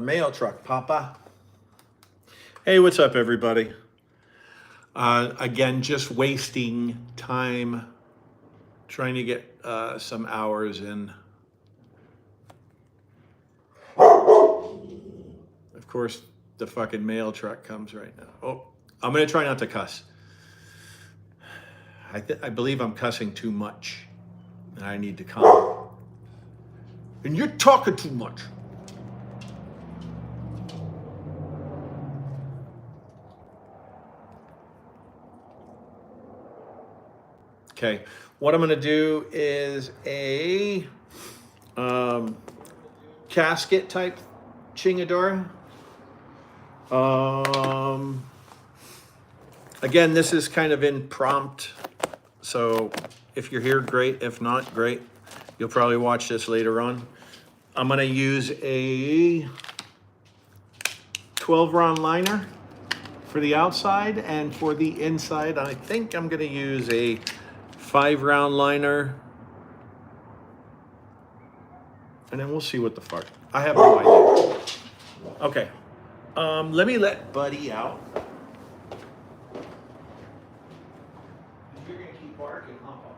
Mail truck, Papa. Hey, what's up, everybody? Again, just wasting time trying to get some hours in. Of course, the fucking mail truck comes right now. Oh, I'm gonna try not to cuss. I believe I'm cussing too much, and I need to calm. And you're talking too much. Okay, what I'm gonna do is a casket type chingadora. Again, this is kind of impromptu, so if you're here, great. If not, great. You'll probably watch this later on. I'm gonna use a 12 round liner for the outside, and for the inside, I think I'm gonna use a 5 round liner. And then we'll see what the fuck. I have no idea. Okay. Let me let Buddy out. You're gonna keep barking, huh, Papa?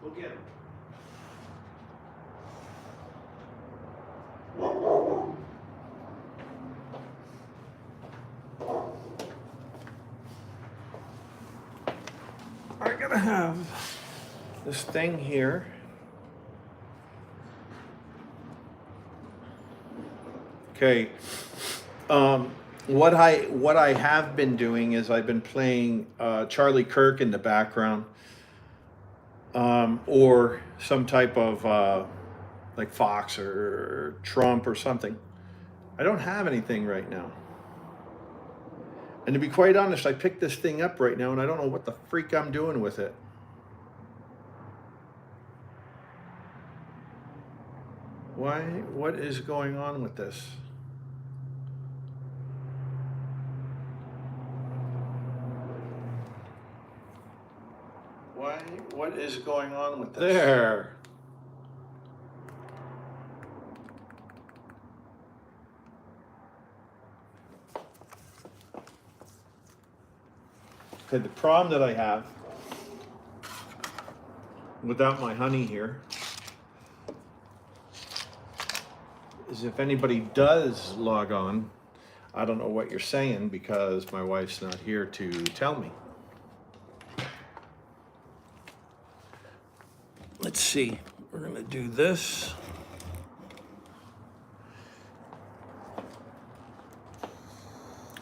Go get him. I gotta have this thing here. Okay. What I have been doing is I've been playing Charlie Kirk in the background, or some type of like Fox or Trump or something. I don't have anything right now. And to be quite honest, I picked this thing up right now and I don't know what the freak I'm doing with it. Why? What is going on with this? Why? What is going on with this? There. Okay, the problem that I have without my honey here is if anybody does log on, I don't know what you're saying because my wife's not here to tell me. Let's see, we're gonna do this.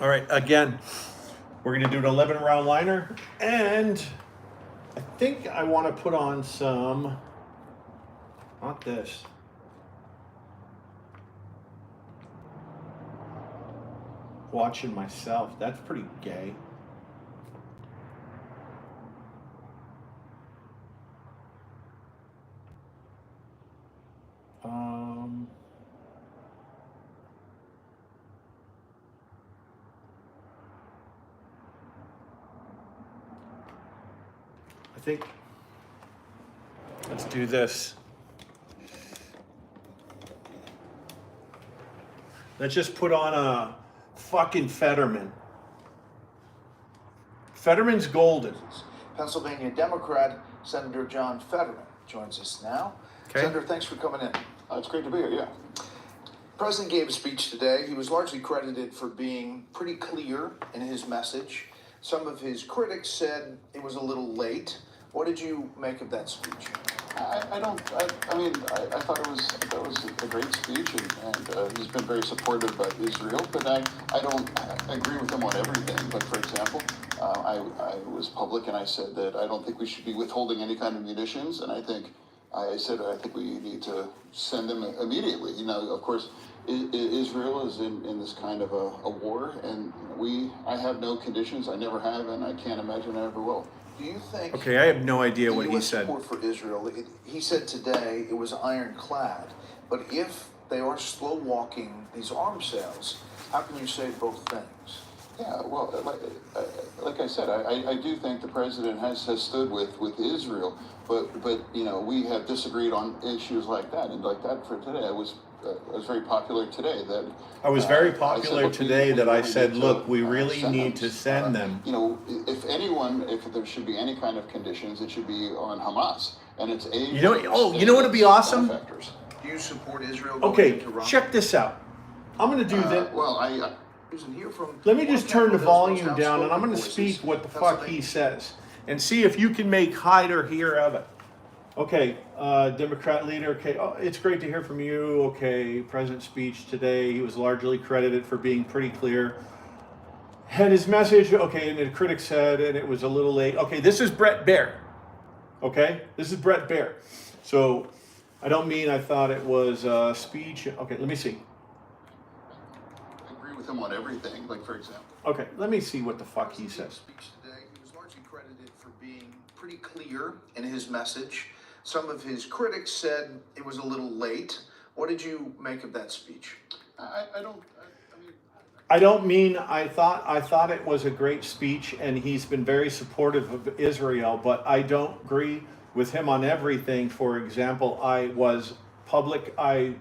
All right, again, we're gonna do an 11 round liner, and I think I wanna put on some, not this. Watching myself, that's pretty gay. I think, let's do this. Let's just put on a fucking Fetterman. Fetterman's golden. Pennsylvania Democrat Senator John Fetterman joins us now. Okay. Senator, thanks for coming in. It's great to be here, yeah. The President gave a speech today. He was largely credited for being pretty clear in his message. Some of his critics said it was a little late. What did you make of that speech? I thought it was a great speech, and he's been very supportive about Israel, but I don't agree with him on everything. But for example, I was public and I said that I don't think we should be withholding any kind of munitions, and I think we need to send them immediately. You know, of course, Israel is in this kind of a war, and I have no conditions. I never have, and I can't imagine I ever will. Do you think... Okay, I have no idea what he said. support for Israel, he said today it was ironclad, but if they are slow walking these arms sales, how can you say both things? Yeah, well, like I said, I do think the president has stood with Israel, but you know, we have disagreed on issues like that, and like that for today, I was was very popular today. That I was very I said, popular look, today we that I really said, need to, look, we really need to them. send them. You know, if there should be any kind of conditions, it should be on Hamas and its aid. You know what would be awesome? Do you support Israel going Okay, into Rafah? check this out. I'm going to do that. Well, Let me just turn the volume down, and I'm going to speak what the fuck he says, and see if you can make hide or hear of it. Okay, Democrat leader. Okay, oh, it's great to hear from you. Okay, President's speech today. He was largely credited for being pretty clear. Had his message. Okay, and the critics said, and it was a little late. Okay, this is Brett Baer. Okay, this is Brett Baer. So, I don't mean I thought it was a speech. Okay, let me see. I agree with him on everything. Like, for example. Okay, let me see what the fuck he says. Speech today, he was largely credited for being pretty clear in his message. Some of his critics said it was a little late. What did you make of that speech? I don't mean I thought it was a great speech, and he's been very supportive of Israel, but I don't agree with him on everything. For example, I was public. I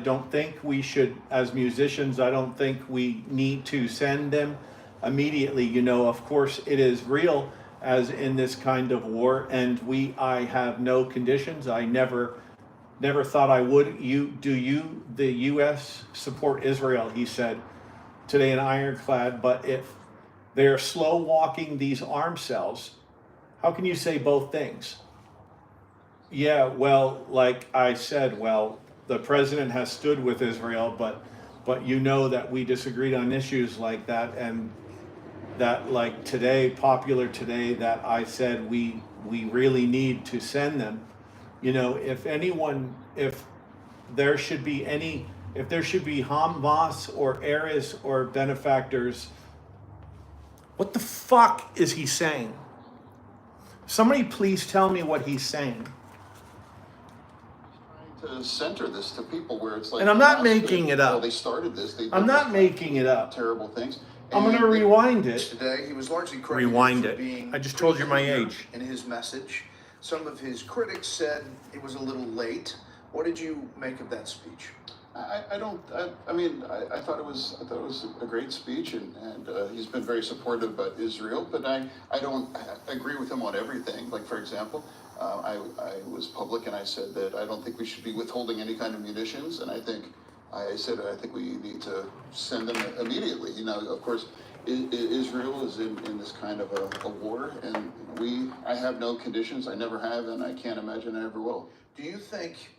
don't think we should, as musicians, I don't think we need to send them immediately. You know, of course, it is real as in this kind of war, and I have no conditions. I never thought I would. The U.S. support Israel, he said today in Ironclad, but if they're slow walking these arm cells, how can you say both things? Yeah, well, like I said, well, the president has stood with Israel, but you know that we disagreed on issues like that, and that, like today, popular today, that I said we really need to send them. You know, if there should be Hamas or heirs or benefactors, what the fuck is he saying? Somebody please tell me what he's saying. To center this to people where it's like, and I'm not making it up. Well, they started this. I'm not making it up. Terrible things. I'm going to rewind it. Today, he was largely credited Rewind for it. being I just told you my clear age. in his message. Some of his critics said it was a little late. What did you make of that speech? I thought it was a great speech, and he's been very supportive about Israel, but I don't agree with him on everything. Like, for example, I was public and I said that I don't think we should be withholding any kind of munitions, and I think we need to send them immediately. You know, of course, Israel is in this kind of a war, and I have no conditions. I never have, and I can't imagine I ever will. Do you think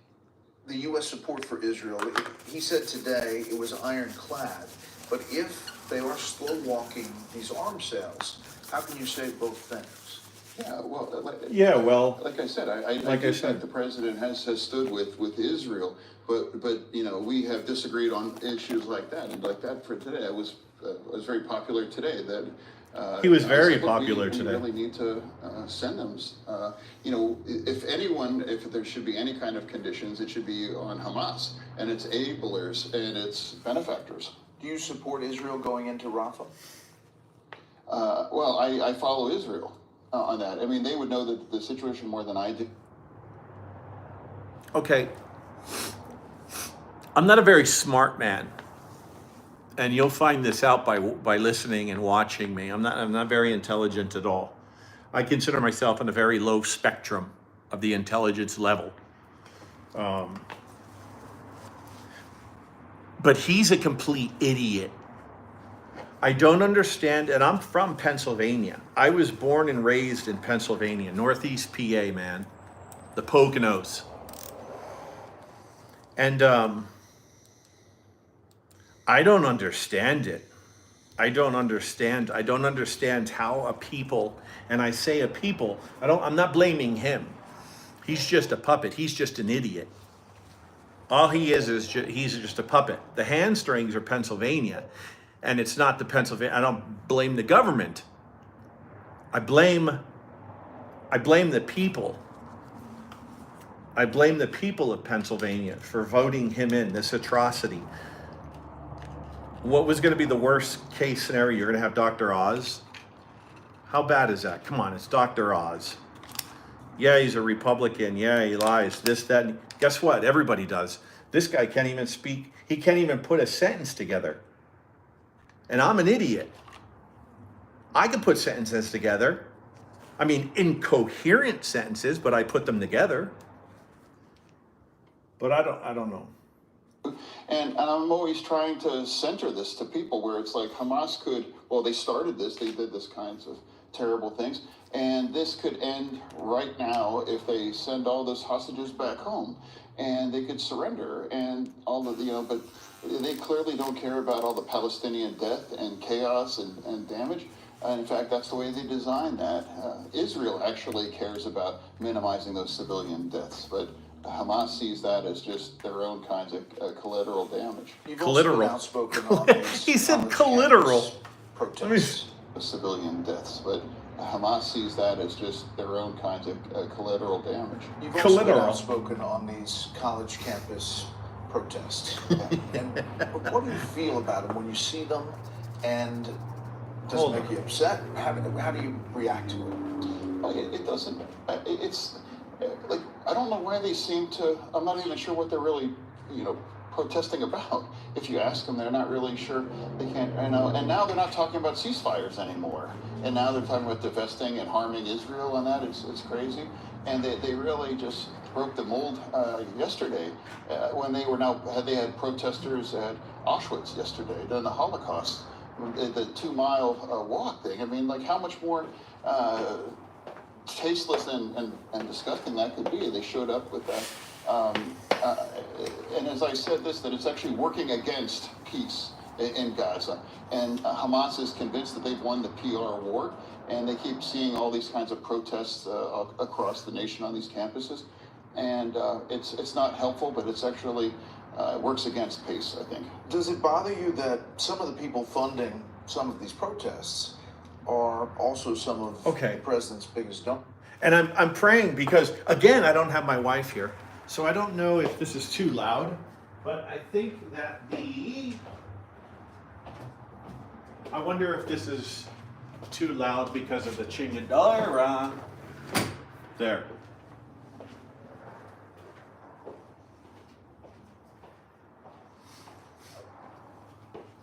the U.S. support for Israel, he said today it was ironclad, but if they are slow walking these arms sales, how can you say both things? Yeah, well, like I said, I think the president has stood with Israel, but you know, we have disagreed on issues like that, and like that for today, it was very popular today that. He was very popular today. We really need to send them. You know, if there should be any kind of conditions, it should be on Hamas and its enablers and its benefactors. Do you support Israel going into Rafah? Well, I follow Israel on that. I mean, they would know the situation more than I do. Okay. I'm not a very smart man. And you'll find this out by listening and watching me. I'm not very intelligent at all. I consider myself on a very low spectrum of the intelligence level. But he's a complete idiot. I don't understand, and I'm from Pennsylvania. I was born and raised in Pennsylvania, Northeast PA, man. The Poconos. And I don't understand it. I don't understand how a people, and I say a people, I'm not blaming him. He's just a puppet. He's just an idiot. All he is he's just a puppet. The handstrings are Pennsylvania, and it's not the Pennsylvania. I don't blame the government. I blame the people. I blame the people of Pennsylvania for voting him in, this atrocity. What was going to be the worst case scenario? You're going to have Dr. Oz? How bad is that? Come on, it's Dr. Oz. Yeah, he's a Republican. Yeah, he lies. This, that. Guess what? Everybody does. This guy can't even speak. He can't even put a sentence together. And I'm an idiot. I can put sentences together. I mean, incoherent sentences, but I put them together. But I don't know. And I'm always trying to center this to people where it's like Hamas could, well, they started this, they did this kinds of terrible things, and this could end right now if they send all those hostages back home, and they could surrender, and all the, but they clearly don't care about all the Palestinian death and chaos and damage. And in fact, that's the way they designed that. Israel actually cares about minimizing those civilian deaths, but Hamas sees that as just their own kinds of collateral damage. You've also been outspoken on these He said college collateral. campus protests. Civilian deaths, but Hamas sees that as just their own kinds of collateral damage. You've also been outspoken on these college campus protests. And what do you feel about them when you see them? And does it make you upset? How do you react to it? It doesn't. It's like, I don't know why they seem to. I'm not even sure what they're really, protesting about. If you ask them, they're not really sure. They can't. And now they're not talking about ceasefires anymore. And now they're talking about divesting and harming Israel, and that it's crazy. And they really just broke the mold yesterday when they had protesters at Auschwitz yesterday during the Holocaust, the 2 mile walk thing. I mean, like, how much more tasteless and disgusting that could be. They showed up with that. And as I said that it's actually working against peace in Gaza. And Hamas is convinced that they've won the PR war, and they keep seeing all these kinds of protests across the nation on these campuses. And it's not helpful, but it's actually works against peace, I think. Does it bother you that some of the people funding some of these protests are also some of the president's biggest donors? And I'm praying because, again, I don't have my wife here. So I don't know if this is too loud, but I think that I wonder if this is too loud because of the chingadara. There.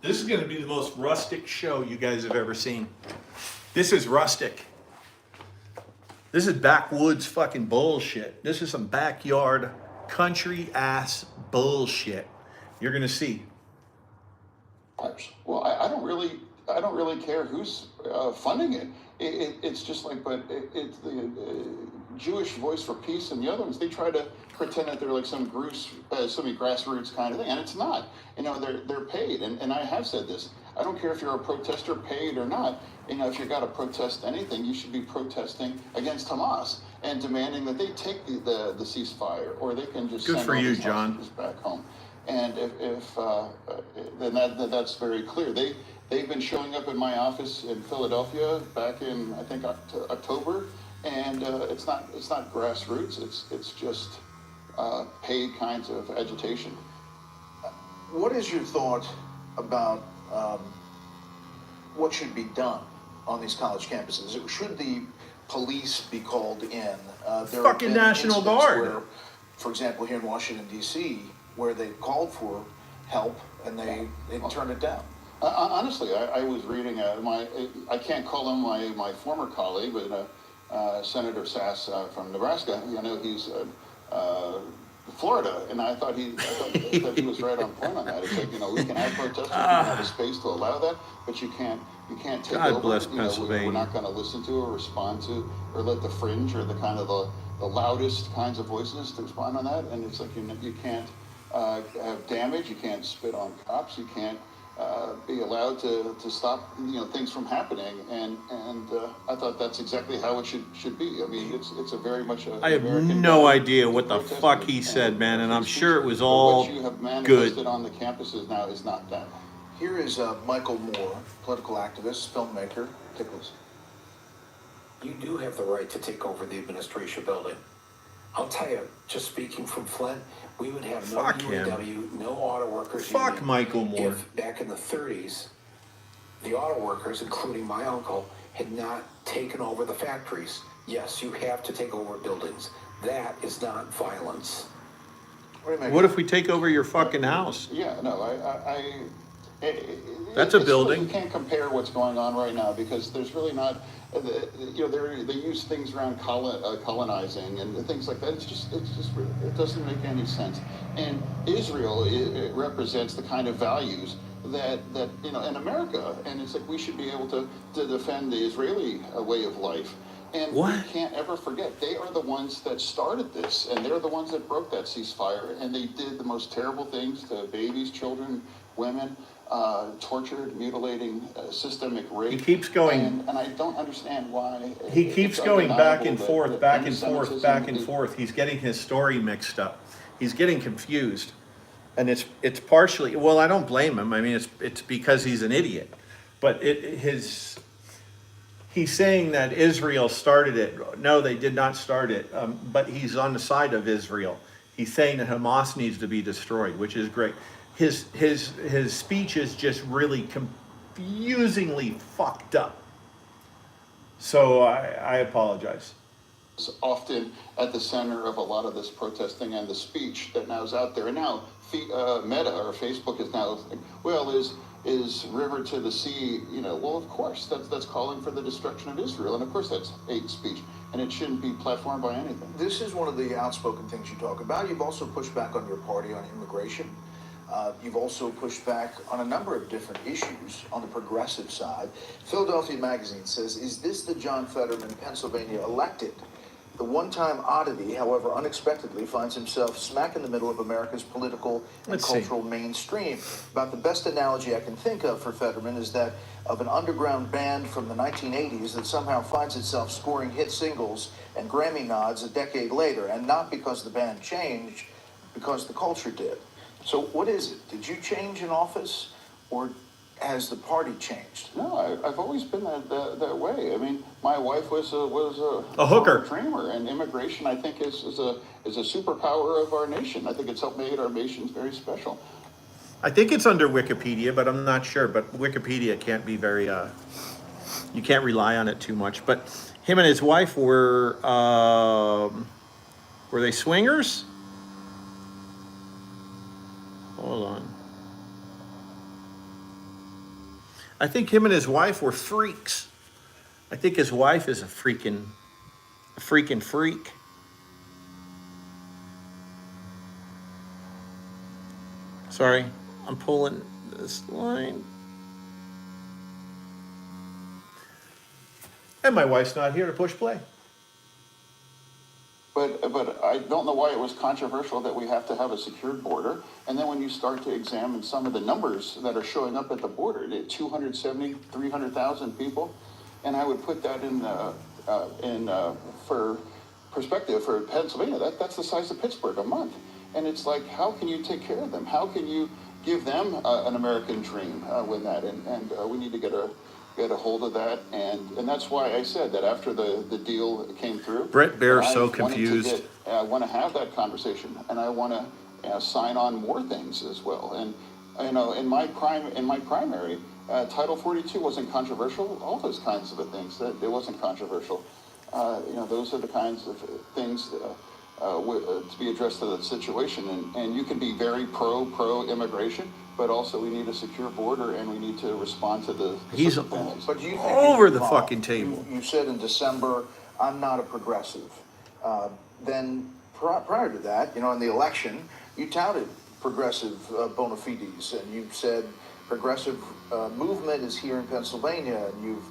This is going to be the most rustic show you guys have ever seen. This is rustic. This is backwoods fucking bullshit. This is some backyard country ass bullshit. You're gonna see. Well, I don't really care who's funding it. It's just like, but it's the Jewish Voice for Peace and the other ones. They try to pretend that they're like some grassroots kind of thing, and it's not. They're paid, and I have said this. I don't care if you're a protester, paid or not. If you've got to protest anything, you should be protesting against Hamas and demanding that they take the ceasefire, or they can just send all these hostages back home. And then that's very clear. They've been showing up in my office in Philadelphia back in, I think, October, and it's not grassroots. It's just paid kinds of agitation. What is your thought about what should be done on these college campuses? Should the police be called in? There fucking National Guard. Where, for example, here in Washington, D.C., where they called for help and they turned it down. Honestly, I was reading I can't call him my former colleague, but Senator Sass from Nebraska. He's Florida, and I thought that he was right on point on that. It's like, we can have protesters, we can have a space to allow that, but you can't take God over. Bless Pennsylvania. We're not going to listen to or respond to or let the fringe or the kind of the loudest kinds of voices to respond on that. And it's like you can't have damage, you can't spit on cops, you can't be allowed to stop things from happening, and I thought that's exactly how it should be. I mean, it's a very much I have no idea what the fuck he said, man, and I'm sure it was all what you have manifested good on the campuses now is not that. Here is Michael Moore, political activist, filmmaker. Take a listen. You do have the right to take over the administration building. I'll tell you, just speaking from Flint, we would have no UAW, no auto workers Fuck union. Michael Moore. If back in the 30s, the auto workers, including my uncle, had not taken over the factories. Yes, you have to take over buildings. That is not violence. What do you make What of if we take over your fucking house? Yeah, no, That's a it's building. Really, you can't compare what's going on right now because there's really not, they use things around colonizing and things like that. It doesn't make any sense. And Israel, it represents the kind of values that in America, and it's like we should be able to defend the Israeli way of life. And What? we can't ever forget, they are the ones that started this, and they're the ones that broke that ceasefire, and they did the most terrible things to babies, children, women, tortured, mutilating, systemic rape. He keeps going. And I don't understand why. He keeps it's going back and undeniable forth, that back and forth, anti-Semitism back and is- forth. He's getting his story mixed up. He's getting confused. And it's partially, well, I don't blame him. I mean, it's because he's an idiot. But he's saying that Israel started it. No, they did not start it. But he's on the side of Israel. He's saying that Hamas needs to be destroyed, which is great. His speech is just really confusingly fucked up. So I apologize. is often at the center of a lot of this protesting and the speech that now is out there. And now Meta or Facebook is now like, well, is river to the sea, well, of course, that's calling for the destruction of Israel. And of course that's hate speech. And it shouldn't be platformed by anything. This is one of the outspoken things you talk about. You've also pushed back on your party on immigration. You've also pushed back on a number of different issues on the progressive side. Philadelphia Magazine says, is this the John Fetterman, Pennsylvania elected? The one-time oddity, however, unexpectedly finds himself smack in the middle of America's political and cultural mainstream. About the best analogy I can think of for Fetterman is that of an underground band from the 1980s that somehow finds itself scoring hit singles and Grammy nods a decade later, and not because the band changed, because the culture did. So what is it? Did you change in office, or has the party changed? No, I've always been that way. I mean, my wife was A hooker. dreamer, and immigration, I think, is a superpower of our nation. I think it's helped make our nation very special. I think it's under Wikipedia, but I'm not sure. But Wikipedia can't be very, you can't rely on it too much. But him and his wife were they swingers? Hold on. I think him and his wife were freaks. I think his wife is a freaking freak. Sorry, I'm pulling this line. And my wife's not here to push play. But I don't know why it was controversial that we have to have a secured border. And then when you start to examine some of the numbers that are showing up at the border, 270, 300,000 people, and I would put that for perspective for Pennsylvania. That's the size of Pittsburgh a month, and it's like, how can you take care of them? How can you give them an American dream with that? And we need to get a hold of that, and that's why I said that after the deal came through. Brett Baer's so confused. I want to have that conversation, and I want to sign on more things as well. And in my primary, Title 42 wasn't controversial. All those kinds of things that it wasn't controversial. Those are the kinds of things to be addressed to the situation. And you can be very pro immigration, but also we need a secure border, and we need to respond to the He's circumstances. But do you think over the fucking table. You said in December, I'm not a progressive. Then prior to that, in the election, you touted progressive bona fides, and you said progressive movement is here in Pennsylvania, and you've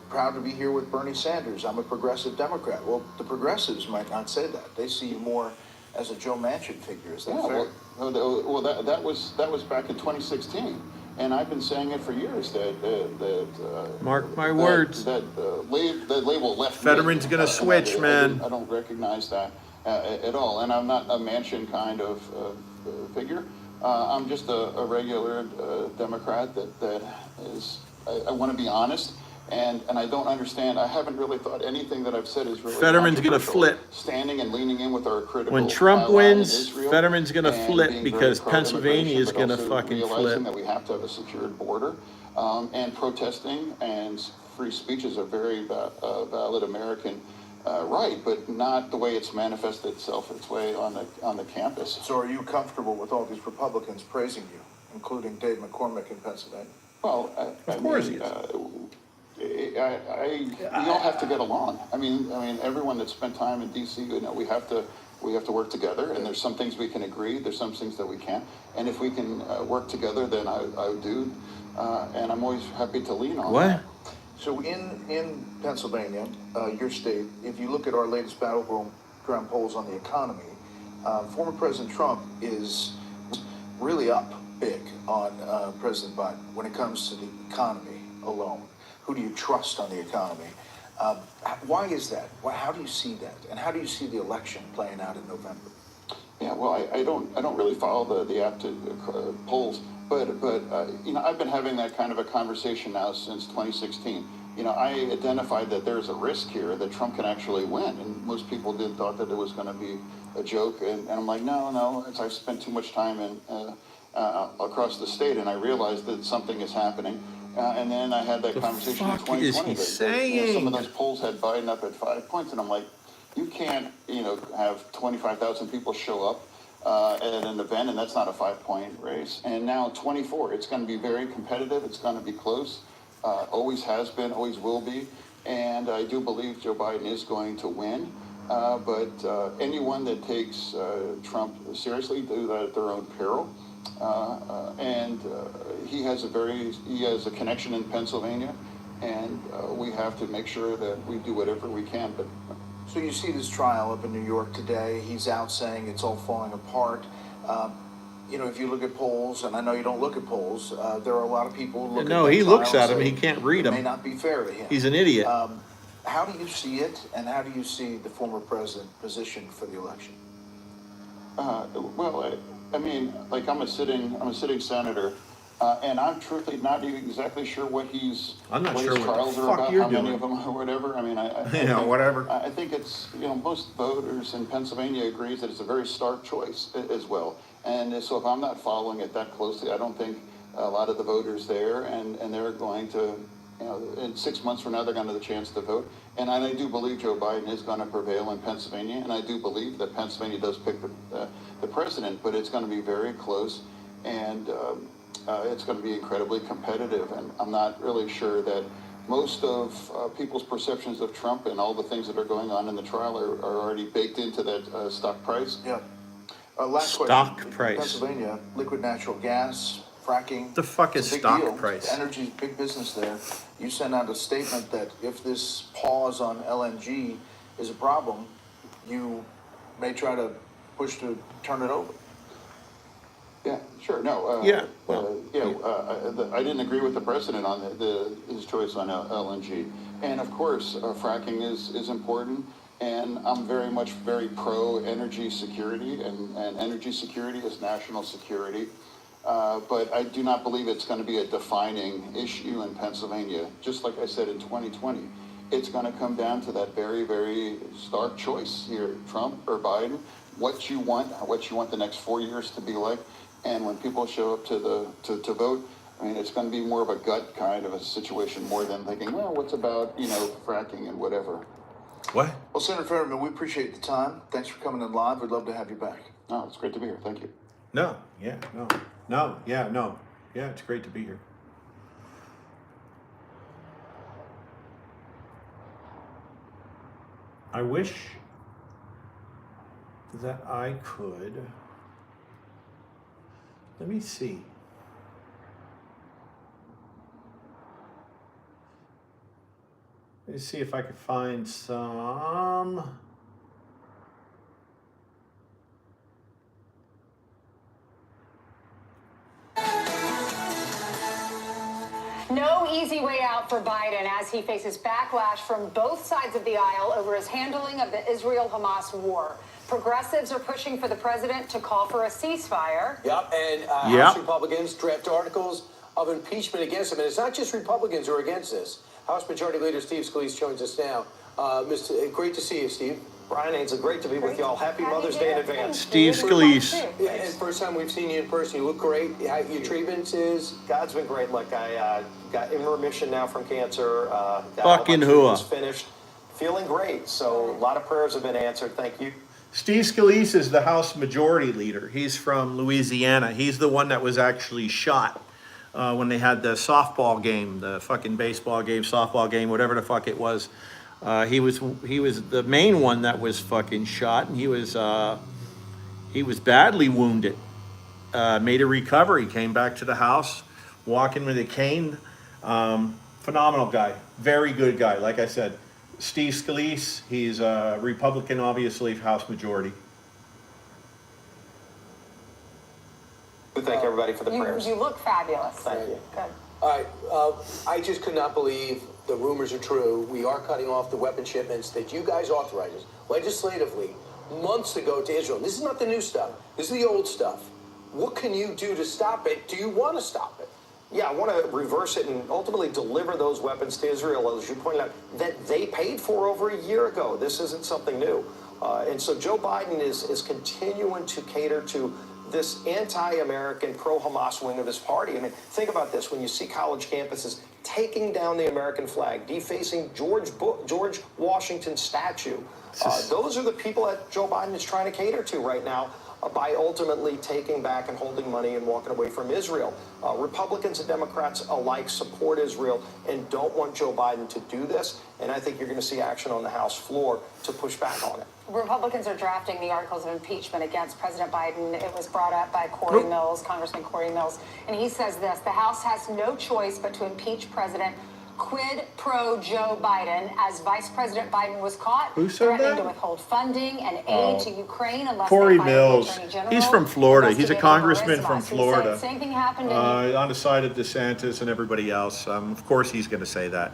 proud to be here with Bernie Sanders. I'm a progressive Democrat. Well, the progressives might not say that. They see you more as a Joe Manchin figure. Is that fair? Well, that was back in 2016, and I've been saying it for years that Mark my words. That label left. Fetterman's gonna switch, man. I don't recognize that at all, and I'm not a Manchin kind of figure. I'm just a regular Democrat that is. I want to be honest. And I don't understand. I haven't really thought anything that I've said is really. Fetterman's gonna controversial. flip. Standing and leaning in with our critical. When Trump ally in wins, Israel, Fetterman's gonna and flip being because very Pennsylvania is pro-immigration, but gonna also fucking realizing flip. that we have to have a secured border, and protesting and free speech is a very valid American right, but not the way it's manifested itself its way on the campus. So are you comfortable with all these Republicans praising you, including Dave McCormick in Pennsylvania? Well, Of course he is. We all have to get along. I mean, everyone that spent time in D.C., we have to work together. And there's some things we can agree. There's some things that we can't. And if we can work together, then I do. And I'm always happy to lean on that. So in Pennsylvania, your state, if you look at our latest battleground polls on the economy, former President Trump is really up big on President Biden when it comes to the economy alone. Who do you trust on the economy? Why is that? How do you see that? And how do you see the election playing out in November? Yeah, well, I don't really follow the aptitude polls, but I've been having that kind of a conversation now since 2016. I identified that there's a risk here that Trump can actually win, and most people thought that it was going to be a joke, and I'm like, no, I've spent too much time across the state, and I realized that something is happening. And then I had that conversation in 2020. Is he saying? Some of those polls had Biden up at 5 points, and I'm like, you can't, have 25,000 people show up at an event, and that's not a 5-point race. And now 24, it's going to be very competitive. It's going to be close. Always has been, always will be. And I do believe Joe Biden is going to win. But anyone that takes Trump seriously do that at their own peril. He has a connection in Pennsylvania, and we have to make sure that we do whatever we can. But So you see this trial up in New York today. He's out saying it's all falling apart. If you look at polls, and I know you don't look at polls, there are a lot of people who look No, at that he looks trial at and him. say He can't read it may him. not be fair to him. He's an idiot. How do you see it, and how do you see the former president positioned for the election? I'm a sitting senator, and I'm truthfully not even exactly sure what his trials are about, how many of them or whatever. Whatever. I think it's, most voters in Pennsylvania agrees that it's a very stark choice as well. And so if I'm not following it that closely, I don't think a lot of the voters there, and they're going to, in 6 months from now, they're going to have the chance to vote. And I do believe Joe Biden is going to prevail in Pennsylvania, and I do believe that Pennsylvania does pick the president, but it's going to be very close, and it's going to be incredibly competitive. And I'm not really sure that most of people's perceptions of Trump and all the things that are going on in the trial are already baked into that stock price. Yeah. Last Stock question. price. Pennsylvania, liquid natural gas, fracking. The fuck is it's a big stock deal. price? Energy's big business there. You sent out a statement that if this pause on LNG is a problem, you may try to push to turn it over. Yeah, sure. No. I didn't agree with the president on his choice on LNG, and of course, fracking is important. And I'm very pro energy security, and energy security is national security. But I do not believe it's going to be a defining issue in Pennsylvania. Just like I said in 2020, it's going to come down to that very, very stark choice here: Trump or Biden. What you want the next 4 years to be like. And when people show up to vote, it's going to be more of a gut kind of a situation, more than thinking, well, what's about fracking and whatever. What? Well, Senator Fetterman, we appreciate the time. Thanks for coming in live. We'd love to have you back. Oh, it's great to be here. Thank you. No. Yeah, it's great to be here. I wish that I could. Let me see. Let me see if I could find some. No easy way out for Biden as he faces backlash from both sides of the aisle over his handling of the Israel-Hamas war. Progressives are pushing for the president to call for a ceasefire. Yep, and House Republicans draft articles of impeachment against him. And it's not just Republicans who are against this. House Majority Leader Steve Scalise joins us now. Great to see you, Steve. Brian, it's great to be with y'all. Happy Mother's Day in advance. Steve Scalise. Yeah, and first time we've seen you in person. You look great. Your treatment is... God's been great. Look, I got in remission now from cancer. Fucking hooah. Finished. feeling great. So a lot of prayers have been answered. Thank you. Steve Scalise is the House Majority Leader. He's from Louisiana. He's the one that was actually shot when they had the softball game, the fucking baseball game, softball game, whatever the fuck it was. He was the main one that was fucking shot, and he was badly wounded. Made a recovery, came back to the house, walking with a cane. Phenomenal guy, very good guy. Like I said, Steve Scalise, he's a Republican, obviously, House Majority. Thank everybody for the prayers. You look fabulous. Thank you. Good. All right, I just could not believe the rumors are true. We are cutting off the weapon shipments that you guys authorized legislatively months ago to Israel. This is not the new stuff. This is the old stuff. What can you do to stop it? Do you want to stop it? Yeah, I want to reverse it and ultimately deliver those weapons to Israel, as you pointed out, that they paid for over a year ago. This isn't something new. And so Joe Biden is continuing to cater to this anti-American, pro-Hamas wing of his party. I mean, think about this. When you see college campuses taking down the American flag, defacing George Washington's statue, those are the people that Joe Biden is trying to cater to right now by ultimately taking back and holding money and walking away from Israel. Republicans and Democrats alike support Israel and don't want Joe Biden to do this. And I think you're going to see action on the House floor to push back on it. Republicans are drafting the articles of impeachment against President Biden. It was brought up by Corey Mills, Congressman Corey Mills, and he says this: the House has no choice but to impeach President quid pro Joe Biden, as Vice President Biden was caught threatening to withhold funding and aid to Ukraine unless Corey they fire Mills. the Attorney General. He's from Florida. He's a investigating congressman Burisma. from He said Florida. same thing happened in On the side of DeSantis and everybody else. Of course he's going to say that.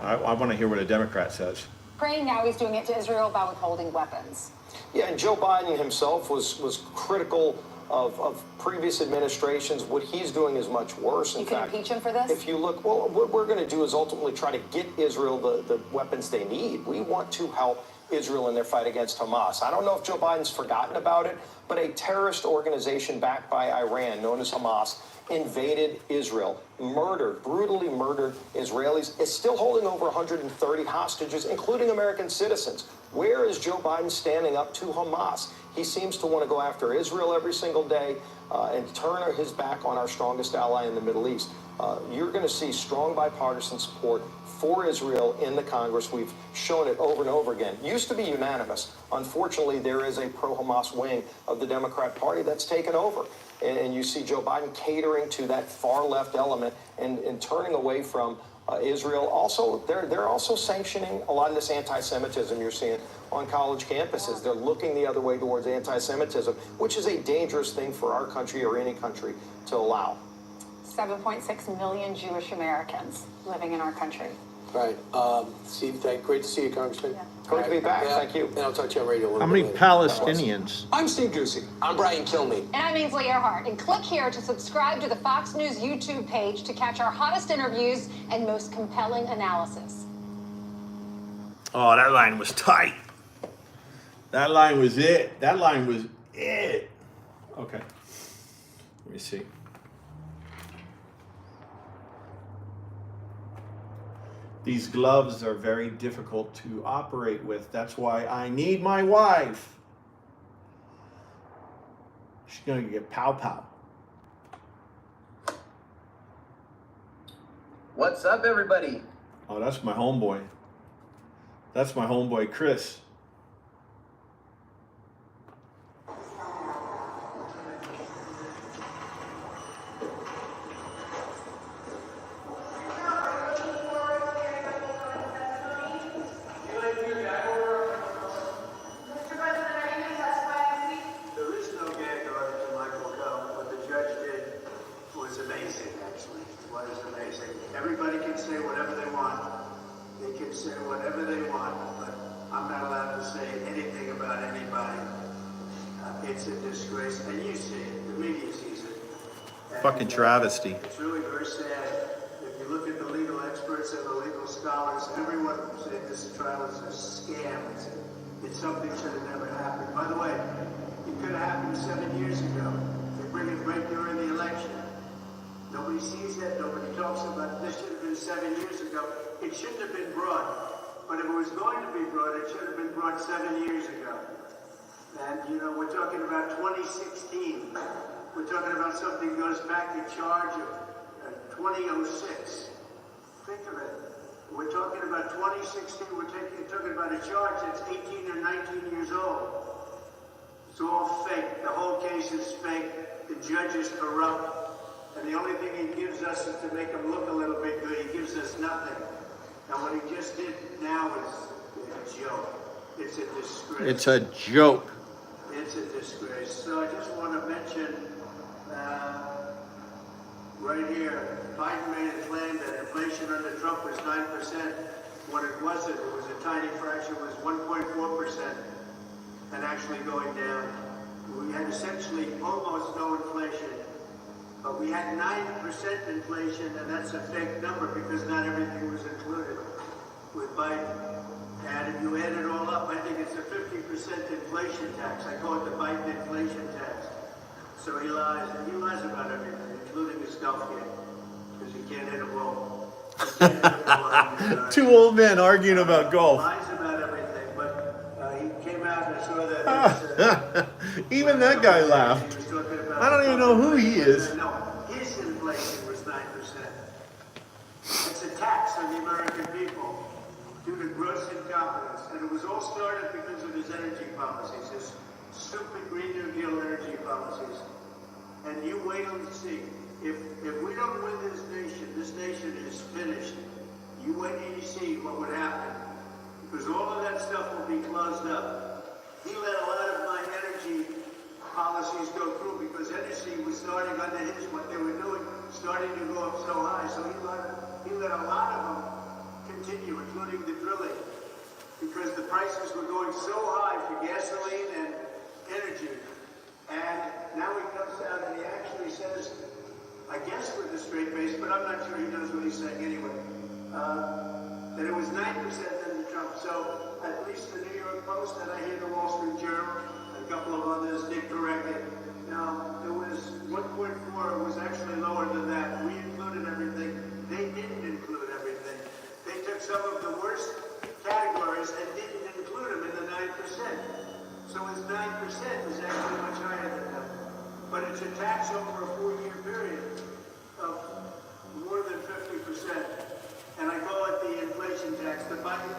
I want to hear what a Democrat says. Ukraine. Now he's doing it to Israel by withholding weapons. Yeah, and Joe Biden himself was critical of previous administrations. What he's doing is much worse. You can impeach him for this? If you look, well, what we're going to do is ultimately try to get Israel the weapons they need. We want to help Israel in their fight against Hamas. I don't know if Joe Biden's forgotten about it, but a terrorist organization backed by Iran, known as Hamas, invaded Israel, brutally murdered Israelis, is still holding over 130 hostages, including American citizens. Where is Joe Biden standing up to Hamas? He seems to want to go after Israel every single day and turn his back on our strongest ally in the Middle East. You're going to see strong bipartisan support for Israel in the Congress. We've shown it over and over again. Used to be unanimous. Unfortunately, there is a pro-Hamas wing of the Democrat Party that's taken over. And you see Joe Biden catering to that far-left element and turning away from Israel. Also, they're also sanctioning a lot of this anti-Semitism you're seeing on college campuses. They're looking the other way towards anti-Semitism, which is a dangerous thing for our country or any country to allow. 7.6 million Jewish Americans living in our country. All right, Steve, great to see you, Congressman. Yeah. Great to be back. Thank you. And I'll talk to you on radio a little How bit many later. Palestinians? I'm Steve Doocy. I'm Brian Kilmeade. And I'm Ainsley Earhart. And click here to subscribe to the Fox News YouTube page to catch our hottest interviews and most compelling analysis. Oh, that line was tight. That line was it. That line was it. Okay. Let me see. These gloves are very difficult to operate with. That's why I need my wife. She's gonna get pow. What's up, everybody? Oh, that's my homeboy. That's my homeboy, Chris. Everybody can say whatever they want. They can say whatever they want, but I'm not allowed to say anything about anybody. It's a disgrace, and you see it. The media sees it. Fucking travesty. It's really very sad. If you look at the legal experts and the legal scholars, everyone said this trial is a scam. It's something that should have never happened. By the way, it could have happened 7 years ago. They bring it right during the election. Nobody sees that. Nobody talks about it. This should have been 7 years ago. It shouldn't have been brought. But if it was going to be brought, it should have been brought 7 years ago. And, you know, we're talking about 2016. We're talking about something that goes back to charge of 2006. Think of it. We're talking about 2016. We're talking about a charge that's 18 or 19 years old. It's all fake. The whole case is fake. The judge is corrupt. And the only thing he gives us is to make him look a little bit good. He gives us nothing. And what he just did now is a joke. It's a disgrace. It's a joke. It's a disgrace. So I just want to mention right here, Biden made a claim that inflation under Trump was 9%. What it wasn't. It was a tiny fraction. It was 1.4%, and actually going down. We had essentially almost no inflation, but we had 9% inflation, and that's a fake number because not everything was included with Biden. And if you add it all up, I think it's a 50% inflation tax. I call it the Biden inflation tax. So he lies, and he lies about everything, including his golf game, because he can't hit a ball. He can't hit a ball. Two old men arguing about golf. Lies about everything, but he came out and I saw that. Even that guy laughed. He was talking about I don't even know who he is. No, his inflation was 9%. It's a tax on the American people due to gross incompetence. And it was all started because of his energy policies, his stupid Green New Deal energy policies. And you wait and see. If we don't win this nation is finished. You wait and you see what would happen. Because all of that stuff will be closed up. He let a lot of my energy policies go through because energy was starting under his, what they were doing, starting to go up so high. So he let a lot of them continue, including the drilling, because the prices were going so high for gasoline and energy. And now he comes out and he actually says, I guess with a straight face, but I'm not sure he knows what he's saying anyway, that it was 9% under Trump. So at least the New York Post and I hear the Wall Street Journal, a couple of others did correct it. Now, it was 1.4, it was actually lower than that. We included everything. They didn't include everything. They took some of the worst categories and didn't include them in the 9%. So his 9% is actually much higher than that. But it's a tax over a 4-year period of more than 50%. And I call it the inflation tax, the Biden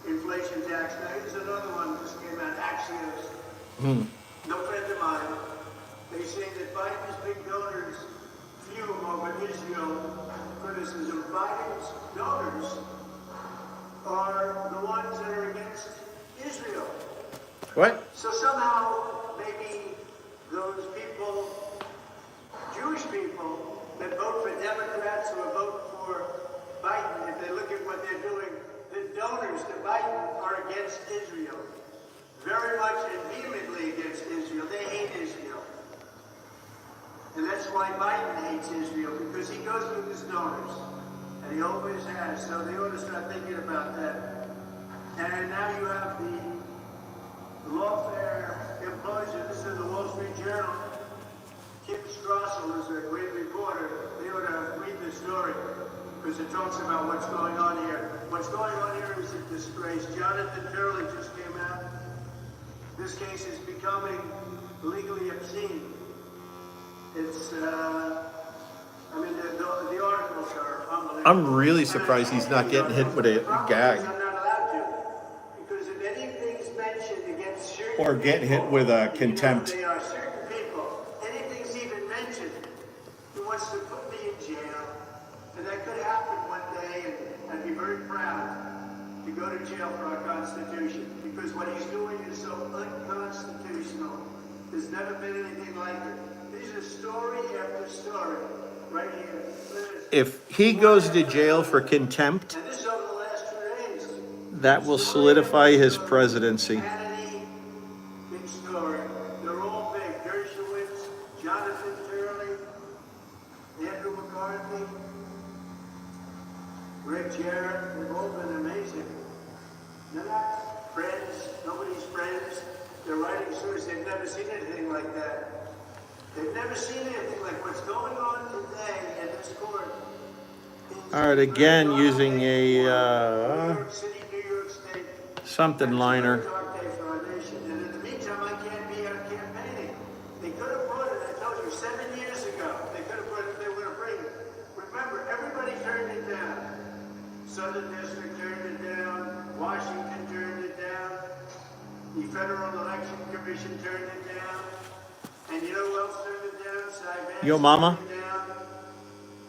inflation tax. Now here's another one that just came out, Axios. No friend of mine. They say that Biden's big donors fume over Israel criticism. Biden's donors are the ones that are against Israel. What? So somehow, maybe those people, Jewish people, that vote for Democrats or vote for Biden, if they look at what they're doing, the donors to Biden are against Israel. Very much and vehemently against Israel. They hate Israel. And that's why Biden hates Israel, because he goes with his donors. And he always has. So they ought to start thinking about that. And now you have the lawfare implosion. This is the Wall Street Journal. Kim Strassel is a great reporter. They ought to read this story because it talks about what's going on here. What's going on here is a disgrace. Jonathan Turley just came out. This case is becoming legally obscene. It's, I mean, the articles are unbelievable. I'm really surprised he's not getting hit with a gag. I'm not allowed to. Because if anything's mentioned against certain Or get hit with a people, contempt. They are certain people. Anything's even mentioned, he wants to put me in jail. And that could happen one day, and I'd be very proud to go to jail for our Constitution. Because what he's doing is so unconstitutional. There's never been anything like it. These are story after story, right here. If he goes to jail for contempt, And this is over the last 2 days. that will solidify his presidency. Hannity, big story. They're all big. Dershowitz, Jonathan Turley, Andrew McCarthy, Greg Jarrett. They've all been amazing. They're not friends. Nobody's friends. They're writing stories. They've never seen anything like that. They've never seen anything like what's going on today in this court All right, again using a New York City, New York State. something liner. Dark day for our nation. And in the meantime, I can't be out campaigning. They could have brought it, I told you, 7 years ago. They could have brought it, they were going to bring it. Remember, everybody turned it down. Southern District turned it down. Washington turned it down. The Federal Election Commission turned it down. And you know who else turned it down? Sarbanes Yo, mama. turned it down.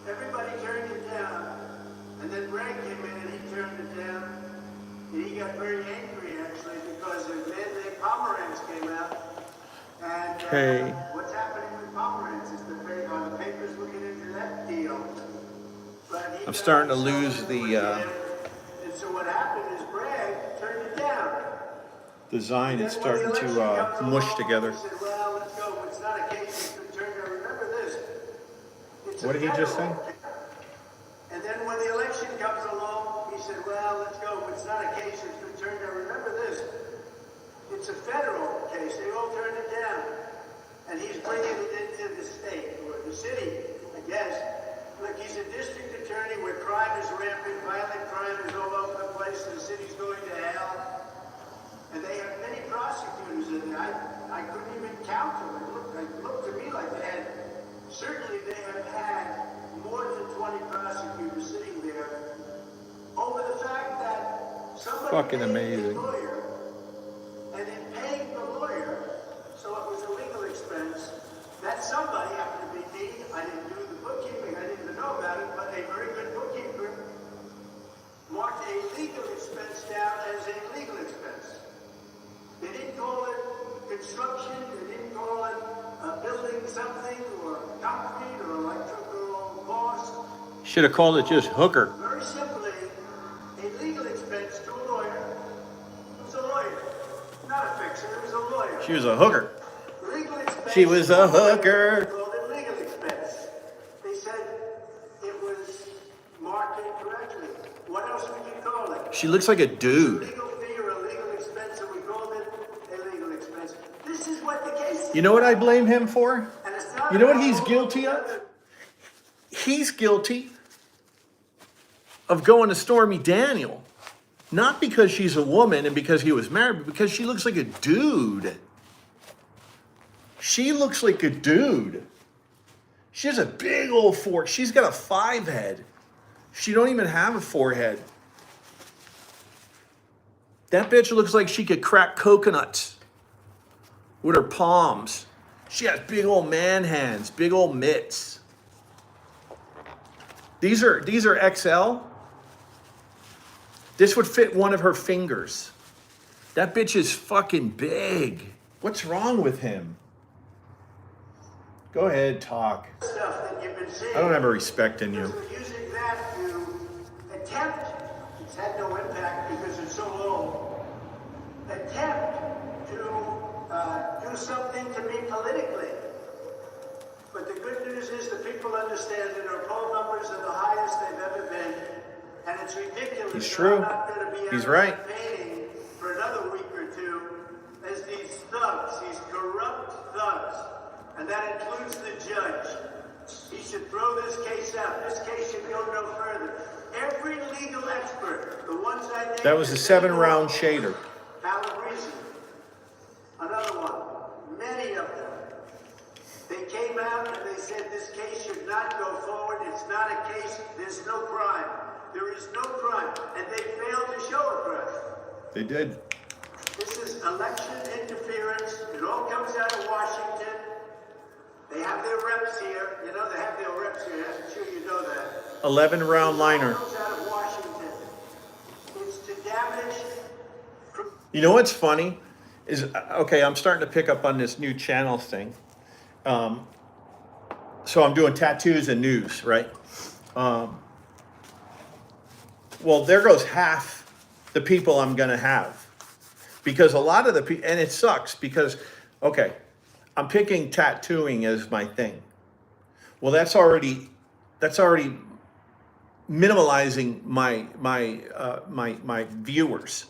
Everybody turned it down. And then Bragg came in and he turned it down. And he got very angry, actually, because a man named Pomerantz came out. And Okay. what's happening with Pomerantz is are the papers looking into that deal. But he I'm got starting to himself lose into the it. And so what happened is Bragg turned it down. design. It's And then when the starting election to comes mush along, together. he said, well, let's go. It's not a case that's been turned down. Remember this. It's a What did he just say? federal. And then when the election comes along, he said, well, let's go. It's not a case that's been turned down. Remember this. It's a federal case. They all turned it down. And he's bringing it into the state, or the city, I guess. Look, he's a district attorney where crime is rampant, violent crime is all over the place, and the city's going to hell. And they have many prosecutors in there. I couldn't even count them. It looked to me like they had, certainly they have had more than 20 prosecutors sitting there over the fact that somebody Fucking paid amazing. a lawyer, and in paying the lawyer, so it was a legal expense, that somebody happened to be me. I didn't do the bookkeeping. I didn't even know about it, but a very good bookkeeper marked a legal expense down as a legal expense. They didn't call it construction. They didn't call it building something or concrete or electrical cost. Should have called it just hooker. Very simply, a legal expense to a lawyer. It was a lawyer, not a fixer. It was a lawyer. She was a hooker. Legal expense. She was a hooker. They called it legal expense. They said it was marked incorrectly. What else would you call it? She looks like a dude. Legal fee or a legal expense, and we called it a legal expense. This is what the case is. You know what I blame him for? And it's not You know what about he's all guilty the of? other- He's guilty of going to Stormy Daniel. Not because she's a woman and because he was married, but because she looks like a dude. She looks like a dude. She has a big old fork. She's got a 5 head. She don't even have a 4 head. That bitch looks like she could crack coconuts with her palms. She has big old man hands, big old mitts. These are XL. This would fit one of her fingers. That bitch is fucking big. What's wrong with him? Go ahead, talk. Stuff that you've been seeing. I don't have a respect in you. Using that to attempt, it's had no impact because it's so low, attempt to do something to me politically. But the good news is the people understand that our poll numbers are the highest they've ever been, and it's ridiculous. He's that true. I'm not going to be He's out right. campaigning for another week or two as these thugs, these corrupt thugs, and that includes the judge. He should throw this case out. This case should go no further. Every legal expert, the ones I named, That was a 7-round shader. Calabrese, another one, many of them. They came out and they said this case should not go forward. It's not a case. There's no crime. There is no crime. And they failed to show a crime. They did. This is election interference. It all comes out of Washington. They have their reps here. You know, they have their reps here. I'm sure you know that. 11-round liner. It all comes out of Washington. It's to damage. You know what's funny? Is, okay, I'm starting to pick up on this new channel thing. So I'm doing tattoos and news, right? Well, there goes half the people I'm going to have. Because a lot of the people, and it sucks because, okay, I'm picking tattooing as my thing. Well, that's already minimalizing my viewers.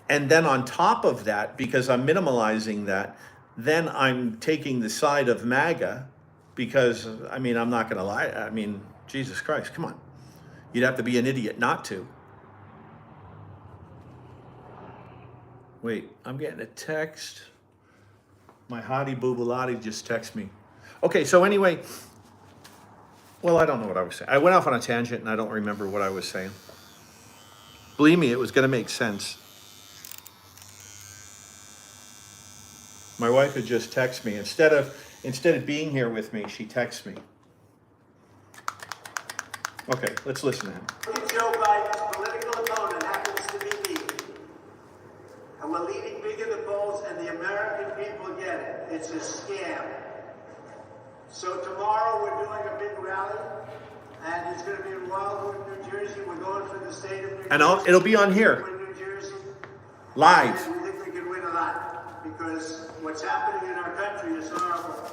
And then on top of that, because I'm minimalizing that, then I'm taking the side of MAGA because, I mean, I'm not going to lie. I mean, Jesus Christ, come on. You'd have to be an idiot not to. Wait, I'm getting a text. My hottie boobalati just texted me. Okay, so anyway, well, I don't know what I was saying. I went off on a tangent and I don't remember what I was saying. Believe me, it was going to make sense. My wife had just texted me. Instead of being here with me, she texts me. Okay, let's listen to him. Joe Biden's political opponent happens to be me. And we're leading big in the polls, and the American people get it. It's a scam. So tomorrow we're doing a big rally, and it's going to be in Wildwood, New Jersey. We're going for the state of New Jersey. And it'll be on here. New Jersey. Live. And we think we can win a lot, because what's happening in our country is horrible.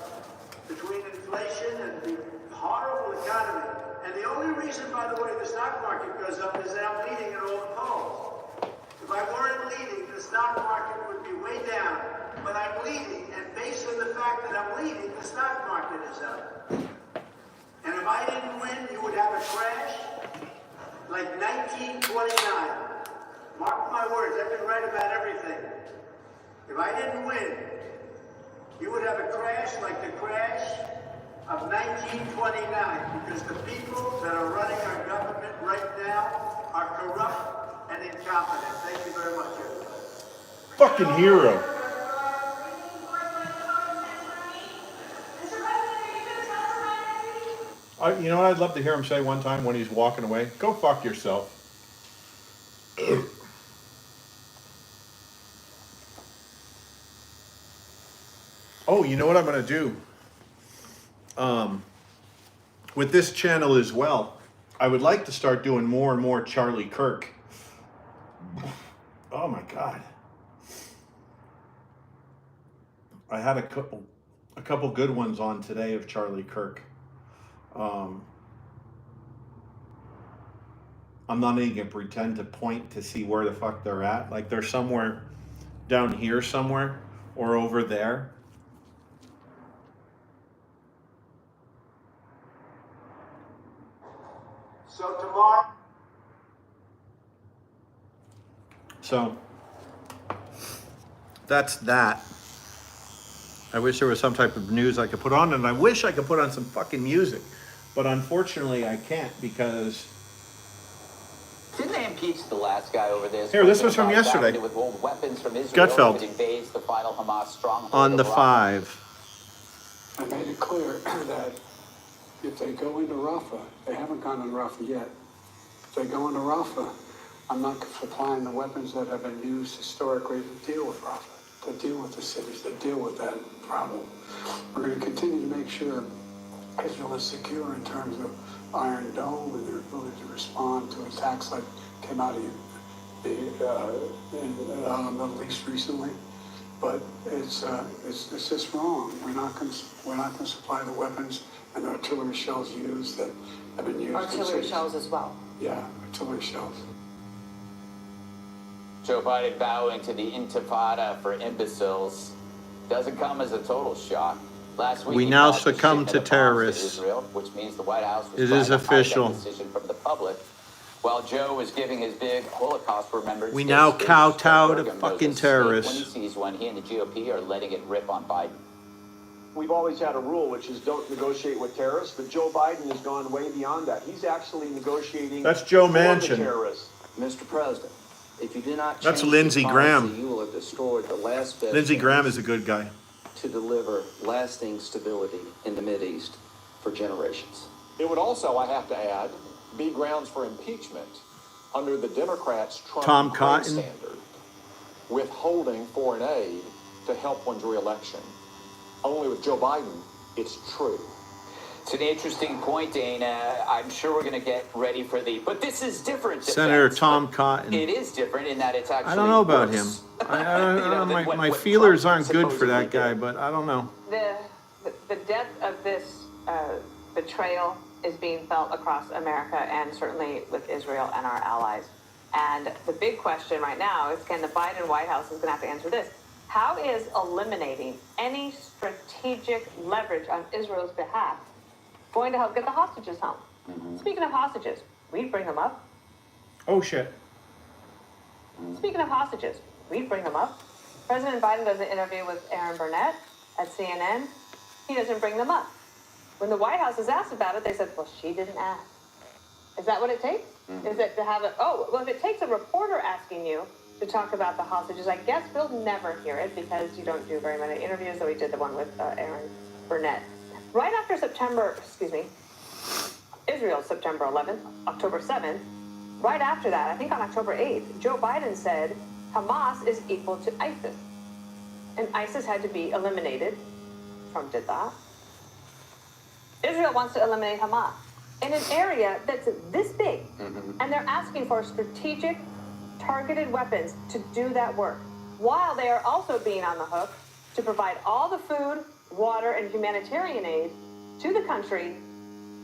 Between inflation and the horrible economy. And the only reason, by the way, the stock market goes up is that I'm leading in all the polls. If I weren't leading, the stock market would be way down. But I'm leading, and based on the fact that I'm leading, the stock market is up. And if I didn't win, you would have a crash like 1929. Mark my words, I've been right about everything. If I didn't win, you would have a crash like the crash of 1929, because the people that are running our government right now are corrupt and incompetent. Thank you very much, everybody. Fucking hero. You know what I'd love to hear him say one time when he's walking away? Go fuck yourself. Oh, you know what I'm going to do? With this channel as well, I would like to start doing more and more Charlie Kirk. Oh my God. I had a couple good ones on today of Charlie Kirk. I'm not even gonna pretend to point to see where the fuck they're at. Like they're somewhere down here somewhere or over there. So tomorrow. So that's that. I wish there was some type of news I could put on, and I wish I could put on some fucking music. But unfortunately I can't, because didn't they impeach the last guy over this? Here, this was from yesterday. With old weapons from Israel. Gutfeld. It invades the final Hamas stronghold On the of Rafah. 5. I made it clear that if they go into Rafah, they haven't gone into Rafah yet. If they go into Rafah, I'm not supplying the weapons that have been used historically to deal with Rafah, to deal with the cities, to deal with that problem. We're going to continue to make sure Israel is secure in terms of Iron Dome and their ability to respond to attacks like came out of the Middle East recently. But it's just wrong. We're not going to supply the weapons and the artillery shells used that have been used. Artillery shells as well. Yeah, artillery shells. Joe Biden vowing to the intifada for imbeciles doesn't come as a total shock. Last week, We he now paused the succumb shipment to of bombs terrorists. Israel, which means the White House was It trying is to hide that official. decision from the public. While Joe was giving his big Holocaust remembrance, We now kowtow to Bergam knows fucking a snake terrorists. When he sees one, he and the GOP are letting it rip on Biden. We've always had a rule, which is don't negotiate with terrorists, but Joe Biden has gone way beyond that. He's actually negotiating That's Joe for the Manchin. terrorists. Mr. President, if you do not That's change Lindsey this Graham. policy, you will have destroyed the last best Lindsey chance Graham is a good guy. to deliver lasting stability in the Mideast for generations. It would also, I have to add, be grounds for impeachment under the Democrats' Trump Tom Ukraine Cotton. standard, withholding foreign aid to help one's reelection. Only with Joe Biden, it's true. It's an interesting point, Dana. I'm sure we're going to get ready for but this is different. Senator defense, Tom but Cotton. It is different in that it's actually I don't know about worse. him. I You know, than my what feelers Trump aren't good for that supposedly guy, did. but I don't know. The depth of this betrayal is being felt across America and certainly with Israel and our allies. And the big question right now is, can the Biden White House is going to have to answer this. How is eliminating any strategic leverage on Israel's behalf going to help get the hostages home? Speaking of hostages, we'd bring them up. Oh, shit. Speaking of hostages, we'd bring them up. President Biden does an interview with Aaron Burnett at CNN. He doesn't bring them up. When the White House is asked about it, they said, well, she didn't ask. Is that what it takes? Is it to have it? Oh, well, if it takes a reporter asking you to talk about the hostages, I guess we'll never hear it because you don't do very many interviews, though we did the one with Aaron Burnett. Right after Israel's September 11th, October 7th, right after that, I think on October 8th, Joe Biden said Hamas is equal to ISIS. And ISIS had to be eliminated. Trump did that. Israel wants to eliminate Hamas in an area that's this big. And they're asking for strategic, targeted weapons to do that work, while they are also being on the hook to provide all the food, water, and humanitarian aid to the country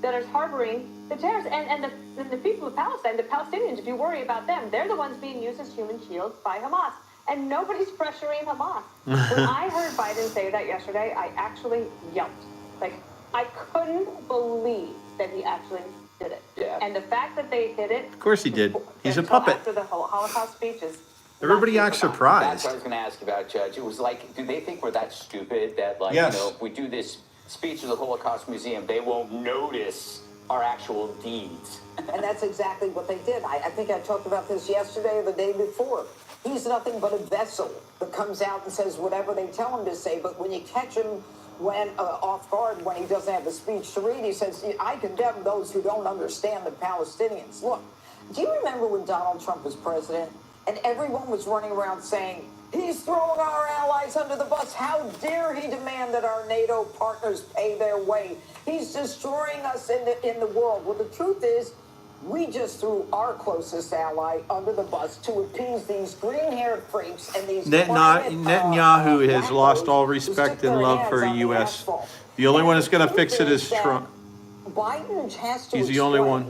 that is harboring the terrorists. And the people of Palestine, the Palestinians, if you worry about them, they're the ones being used as human shields by Hamas. And nobody's pressuring Hamas. When I heard Biden say that yesterday, I actually yelped. Like, I couldn't believe that he actually did it. Yeah. And the fact that they hid it. Of course he did. He's a until puppet. After the whole Holocaust speech is. Everybody acts That's surprised. what I was going to ask about, Judge. It was like, do they think we're that stupid that, like, Yes. you know, if we do this speech at the Holocaust Museum, they won't notice our actual deeds? And that's exactly what they did. I think I talked about this yesterday or the day before. He's nothing but a vessel that comes out and says whatever they tell him to say. But when you catch him off guard when he doesn't have a speech to read, he says, I condemn those who don't understand the Palestinians. Look, do you remember when Donald Trump was president and everyone was running around saying, he's throwing our allies under the bus. How dare he demand that our NATO partners pay their way? He's destroying us in the world. Well, the truth is, we just threw our closest ally under the bus to appease these green-haired freaks and these Netanyahu has lost all respect and love for the U.S. The only one that's going to fix it is Trump. Biden has to He's the only one.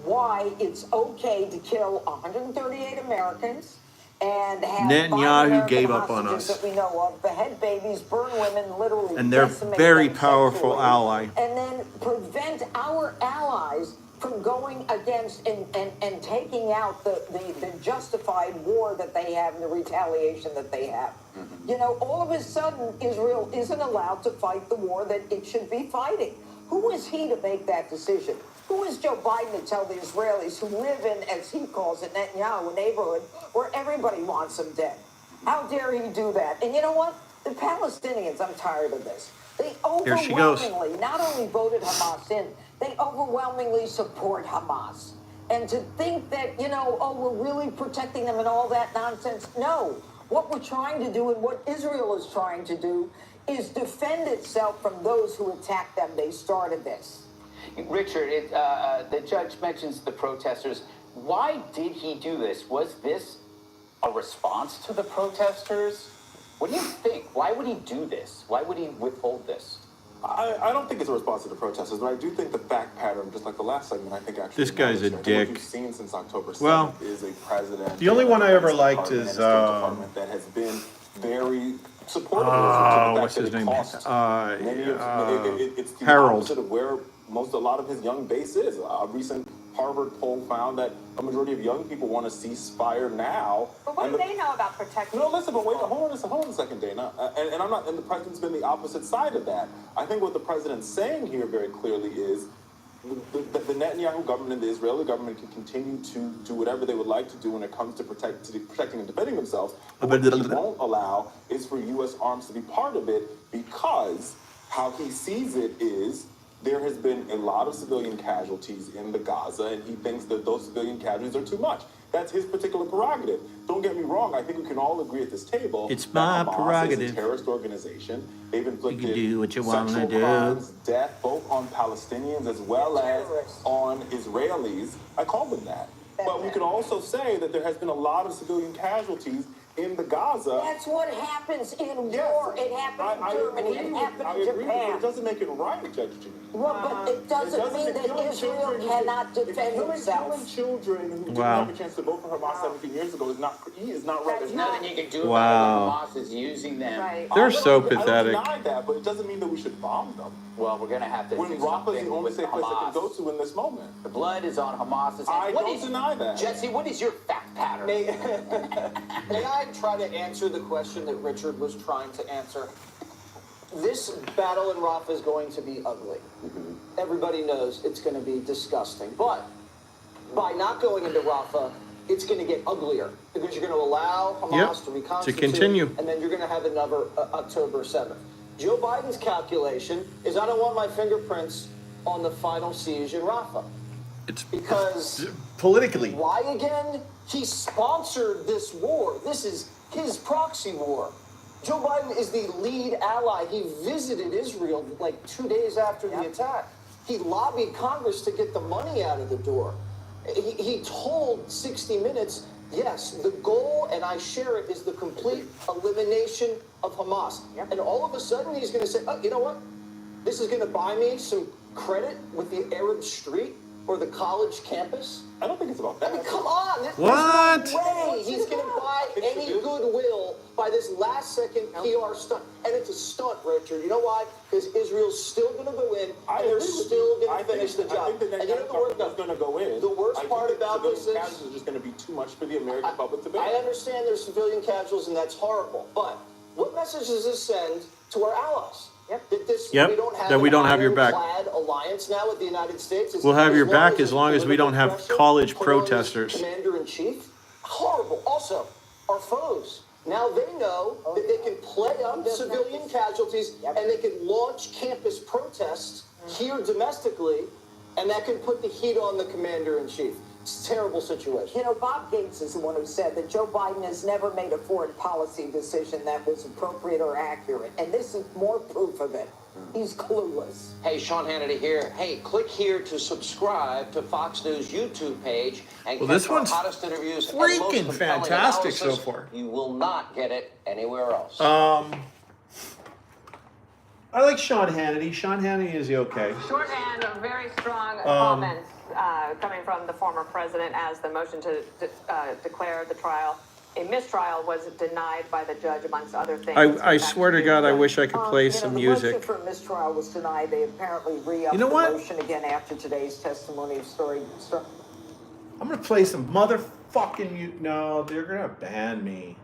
Why it's okay to kill 138 Americans and have Netanyahu gave up on us. that we know of, behead babies, burn women, literally, And they're decimate very them powerful sexually, ally. and then prevent our allies from going against and taking out the justified war that they have and the retaliation that they have. You know, all of a sudden, Israel isn't allowed to fight the war that it should be fighting. Who is he to make that decision? Who is Joe Biden to tell the Israelis who live in, as he calls it, Netanyahu, a neighborhood where everybody wants him dead? How dare he do that? And you know what? The Palestinians, I'm tired of this. They Here she goes. overwhelmingly not only voted Hamas in, they overwhelmingly support Hamas. And to think that, you know, oh, we're really protecting them and all that nonsense. No. What we're trying to do and what Israel is trying to do is defend itself from those who attack them. They started this. Richard, the judge mentions the protesters. Why did he do this? Was this a response to the protesters? What do you think? Why would he do this? Why would he withhold this? I don't think it's a response to the protesters, but I do think the fact pattern, just like the last segment, I think actually This guy's a what dick. you've seen since October 7th Well, is a president. the only one I ever liked Department is, and a State Department that has been very supportive of the what's fact his that it name? costs many of it's the Harold. opposite of where a lot of his young base is. A recent Harvard poll found that a majority of young people want to ceasefire now. But what do they know about protecting? No, listen, but wait, hold on a second, Dana. And I'm not, and the president's been the opposite side of that. I think what the president's saying here very clearly is the Netanyahu government and the Israeli government can continue to do whatever they would like to do when it comes to protecting and defending themselves. But what he won't allow is for U.S. arms to be part of it, because how he sees it is there has been a lot of civilian casualties in the Gaza, and he thinks that those civilian casualties are too much. That's his particular prerogative. Don't get me wrong. I think we can all agree at this table. It's my that Hamas prerogative. is a terrorist organization. They've inflicted You can do what you wanna sexual do. crimes, death, both on Palestinians as well as on Israelis. I call them that. But we can also say that there has been a lot of civilian casualties in the Gaza. That's what happens in war. It happened in Germany. It happened in But Japan. it doesn't make it right, Judge Judy. Well, but it doesn't mean that Israel cannot defend Killing itself. children who didn't Wow. have a chance to vote for Hamas 17 years ago is not right. There's nothing you can do Wow. about it when Hamas is using them. Right. They're so I pathetic. don't deny that, but it doesn't mean that we should bomb them. Well, we're going to have to When do Rafah is something the only with safe place I can Hamas. go to in this moment. The blood is on Hamas's hands. I What don't is- deny that. Jesse, what is your fact pattern? May I try to answer the question that Richard was trying to answer? This battle in Rafah is going to be ugly. Everybody knows it's going to be disgusting. But by not going into Rafah, it's going to get uglier because you're going to allow Hamas to reconstitute. continue. And then you're going to have another October 7th. Joe Biden's calculation is I don't want my fingerprints on the final siege in Rafah. It's Because politically. why again? He sponsored this war. This is his proxy war. Joe Biden is the lead ally. He visited Israel like 2 days after the attack. He lobbied Congress to get the money out of the door. He told 60 Minutes, yes, the goal, and I share it, is the complete elimination of Hamas. And all of a sudden he's going to say, oh, you know what? This is going to buy me some credit with the Arab street or the college campus. I don't think it's about that. I mean, come on. What? There's no way he's going to buy any goodwill by this last-second PR stunt. And it's a stunt, Richard. You know why? Because Israel's still going to go in, and they're still going to finish the job. I think the And you know the worst is going to go in. The worst part about this is just going to be too much for the American public to bear. I understand there's civilian casualties, and that's horrible. But what message does this send to our allies? Yep, that we don't have your back. Alliance now with the United States. We'll have your back as long as we political don't have pressure college put on this protesters. Commander-in-chief. Horrible. Also, our foes. Now they know that they can play up civilian casualties and they can launch campus protests here domestically, and that can put the heat on the Commander-in-chief. It's a terrible situation. You know, Bob Gates is the one who said that Joe Biden has never made a foreign policy decision that was appropriate or accurate. And this is more proof of it. He's clueless. Hey, Sean Hannity here. Hey, click here to subscribe to Fox News YouTube page and Well, catch this our one's hottest interviews and most freaking compelling fantastic so analysis. far. You will not get it anywhere else. I like Sean Hannity. Sean Hannity is okay. Shorthand of very strong comments coming from the former president as the motion to declare the trial a mistrial was denied by the judge, amongst other things. I swear to God, I wish I could play some The music. motion for mistrial was denied. They apparently re-upped You know the what? motion again after today's testimony of story. I'm gonna play some motherfucking music. No, they're gonna ban me.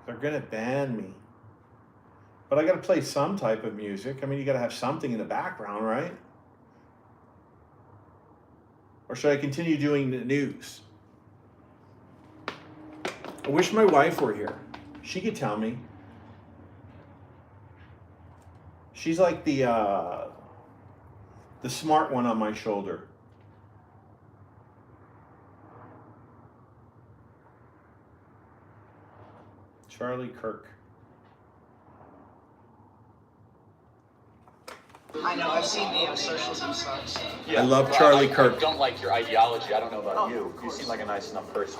They're gonna ban me. But I gotta play some type of music. I mean, you gotta have something in the background, right? Or should I continue doing the news? I wish my wife were here. She could tell me. She's like the smart one on my shoulder. Charlie Kirk. I know, I've seen the socialism sucks. I love Charlie I Kirk. don't like your ideology. I don't know about you. You seem like a nice enough person.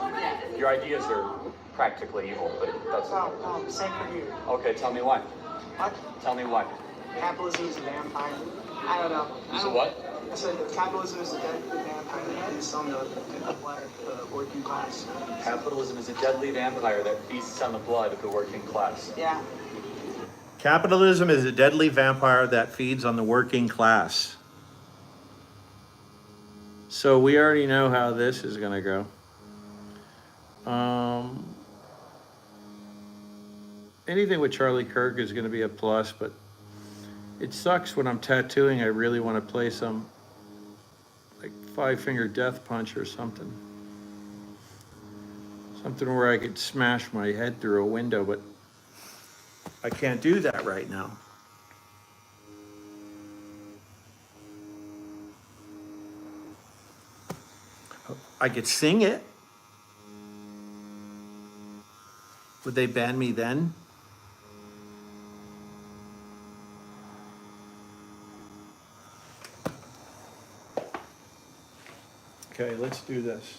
Your ideas are practically evil, but that's Oh, same for you. okay. Tell me why. What? Tell me why. Capitalism is a vampire. I don't know. Is it what? I said that capitalism is a deadly vampire that feeds on the blood of the working class. Capitalism is a deadly vampire that feasts on the blood of the working class. Yeah. Capitalism is a deadly vampire that feeds on the working class. So we already know how this is going to go. Anything with Charlie Kirk is going to be a plus, but it sucks when I'm tattooing. I really want to play some like Five-Finger Death Punch or something. Something where I could smash my head through a window, but I can't do that right now. I could sing it. Would they ban me then? Okay, let's do this.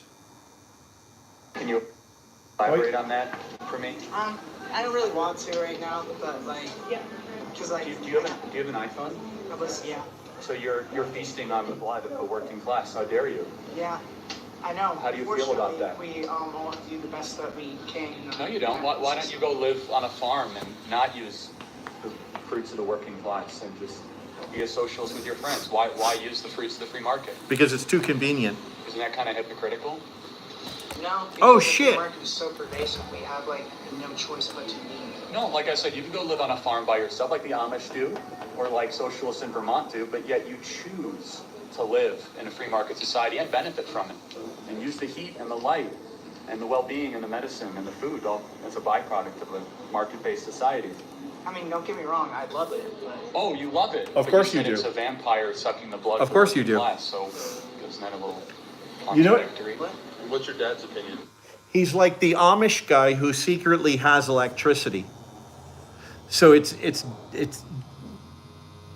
Elaborate on that for me. I don't really want to right now, but like, because like. Do you have an iPhone? Yeah. So you're feasting on the blood of the working class. How dare you? Yeah, I know. How do you feel about that? We all have to do the best that we can. No, you don't. Why don't you go live on a farm and not use the fruits of the working class and just be a socialist with your friends? Why use the fruits of the free market? Because it's too convenient. Isn't that kind of hypocritical? No. Oh, because shit. The market is so pervasive. We have like no choice but to leave. No, like I said, you can go live on a farm by yourself like the Amish do, or like socialists in Vermont do, but yet you choose to live in a free market society and benefit from it, and use the heat and the light and the well-being and the medicine and the food all as a byproduct of a market-based society. I mean, don't get me wrong, I love it. But... Oh, you love it. Of course you said do. It's a vampire sucking the blood. Of course you do. Class, so isn't that a little You know what? contradictory? What's your dad's opinion? He's like the Amish guy who secretly has electricity. So it's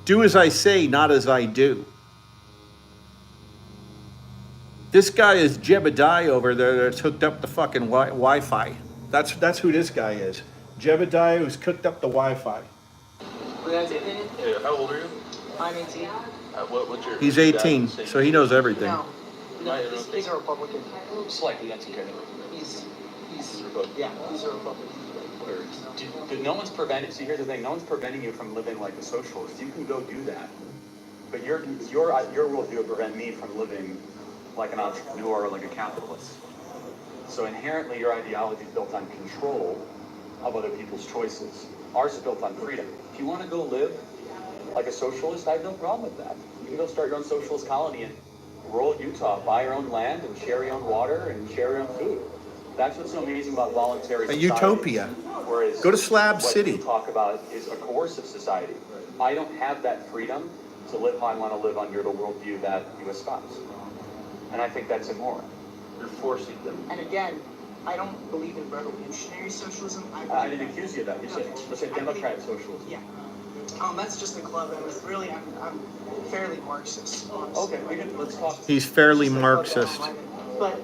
do as I say, not as I do. This guy is Jebediah over there that's hooked up the fucking Wi-Fi. That's who this guy is. Jebediah who's cooked up the Wi-Fi. Yeah, how old are you? I'm 18. What's your He's 18, so he knows everything. No, he's a Republican. Slightly, that's okay. He's yeah, he's a Republican. No one's preventing. See, here's the thing: no one's preventing you from living like a socialist. You can go do that, but your worldview would prevent me from living like an entrepreneur or like a capitalist. So inherently, your ideology is built on control of other people's choices. Ours is built on freedom. If you want to go live like a socialist, I have no problem with that. You can go start your own socialist colony in rural Utah, buy your own land and share your own water and share your own food. That's what's so amazing about voluntary A society. utopia. Whereas Go to Slab what City. you talk about is a coercive society. I don't have that freedom to live how I want to live under the worldview that you espouse. And I think that's immoral. You're forcing them. And again, I don't believe in revolutionary socialism. I didn't accuse you of that. You said Democrat socialism. Yeah. That's just a club. And it's really, I'm fairly Marxist. Honestly. Okay, let's talk. He's fairly Marxist. But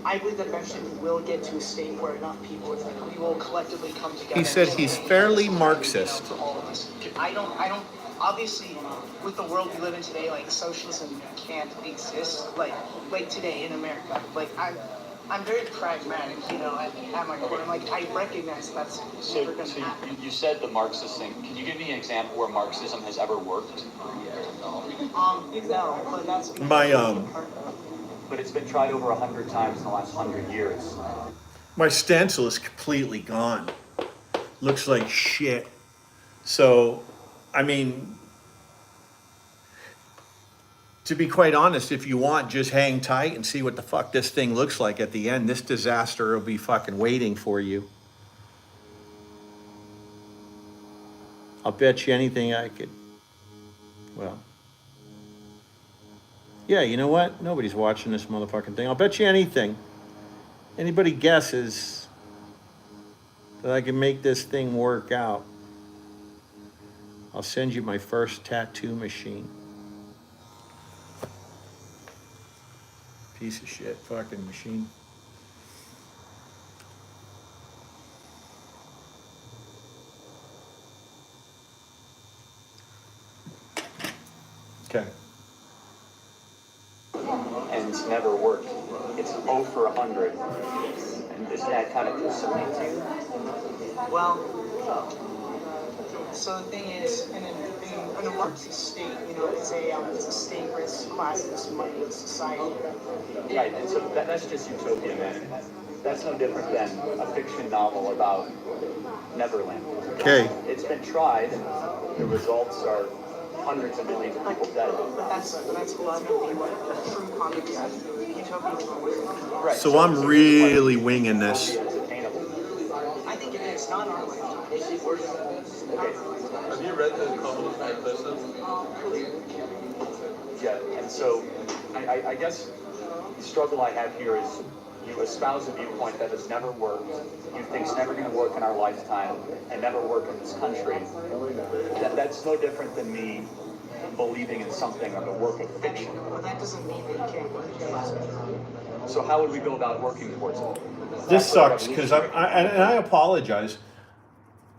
I believe that eventually we will get to a state where enough people, we will collectively come together. He said he's fairly Marxist. For all of us. I don't, obviously, with the world we live in today, like, socialism can't exist, like today in America. Like, I'm very pragmatic, you know, at my core. I'm like, I recognize that's never going to happen. You said the Marxist thing. Can you give me an example where Marxism has ever worked? No, but that's... But it's been tried over 100 times in the last 100 years. My stencil is completely gone. Looks like shit. So, I mean, to be quite honest, if you want, just hang tight and see what the fuck this thing looks like at the end. This disaster will be fucking waiting for you. I'll bet you anything I could. Well. Yeah, you know what? Nobody's watching this motherfucking thing. I'll bet you anything. Anybody guesses that I can make this thing work out, I'll send you my first tattoo machine. Piece of shit fucking machine. Okay. And it's never worked. It's 0 for 100. And isn't that kind of disappointing to you? Well, so the thing is, in a Marxist state, you know, it's a state-rich, classist, money society. Right, and so that's just utopia, man. That's no different than a fiction novel about Neverland. Okay. It's been tried. The results are hundreds of millions of people dead. But that's ultimately what true communism, utopia. Right. So I'm really winging this. I think it is, not our lifetime. Have you read the Communist Manifesto? Yeah, and so I guess the struggle I have here is you espouse a viewpoint that has never worked, you think's never going to work in our lifetime, and never work in this country. That's no different than me believing in something of a work of fiction. But that doesn't mean that you can't go to jail. So how would we go about working towards it? This sucks because I apologize.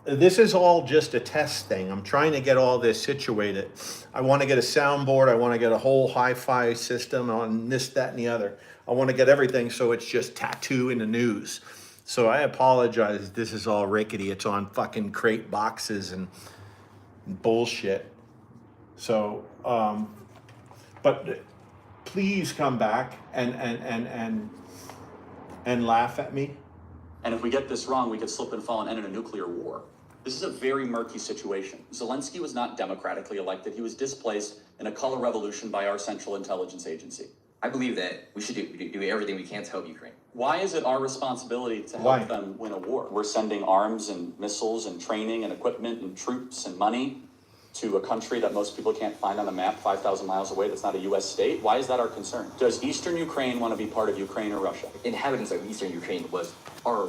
This is all just a test thing. I'm trying to get all this situated. I want to get a soundboard. I want to get a whole hi-fi system on this, that, and the other. I want to get everything so it's just tattoo in the news. So I apologize. This is all rickety. It's on fucking crate boxes and bullshit. So, but please come back and laugh at me. And if we get this wrong, we could slip and fall and end in a nuclear war. This is a very murky situation. Zelensky was not democratically elected. He was displaced in a color revolution by our Central Intelligence Agency. I believe that we should do everything we can to help Ukraine. Why is it our responsibility to help them win a war? We're sending arms and missiles and training and equipment and troops and money to a country that most people can't find on a map 5,000 miles away that's not a U.S. state. Why is that our concern? Does Eastern Ukraine want to be part of Ukraine or Russia? Inhabitants of Eastern Ukraine are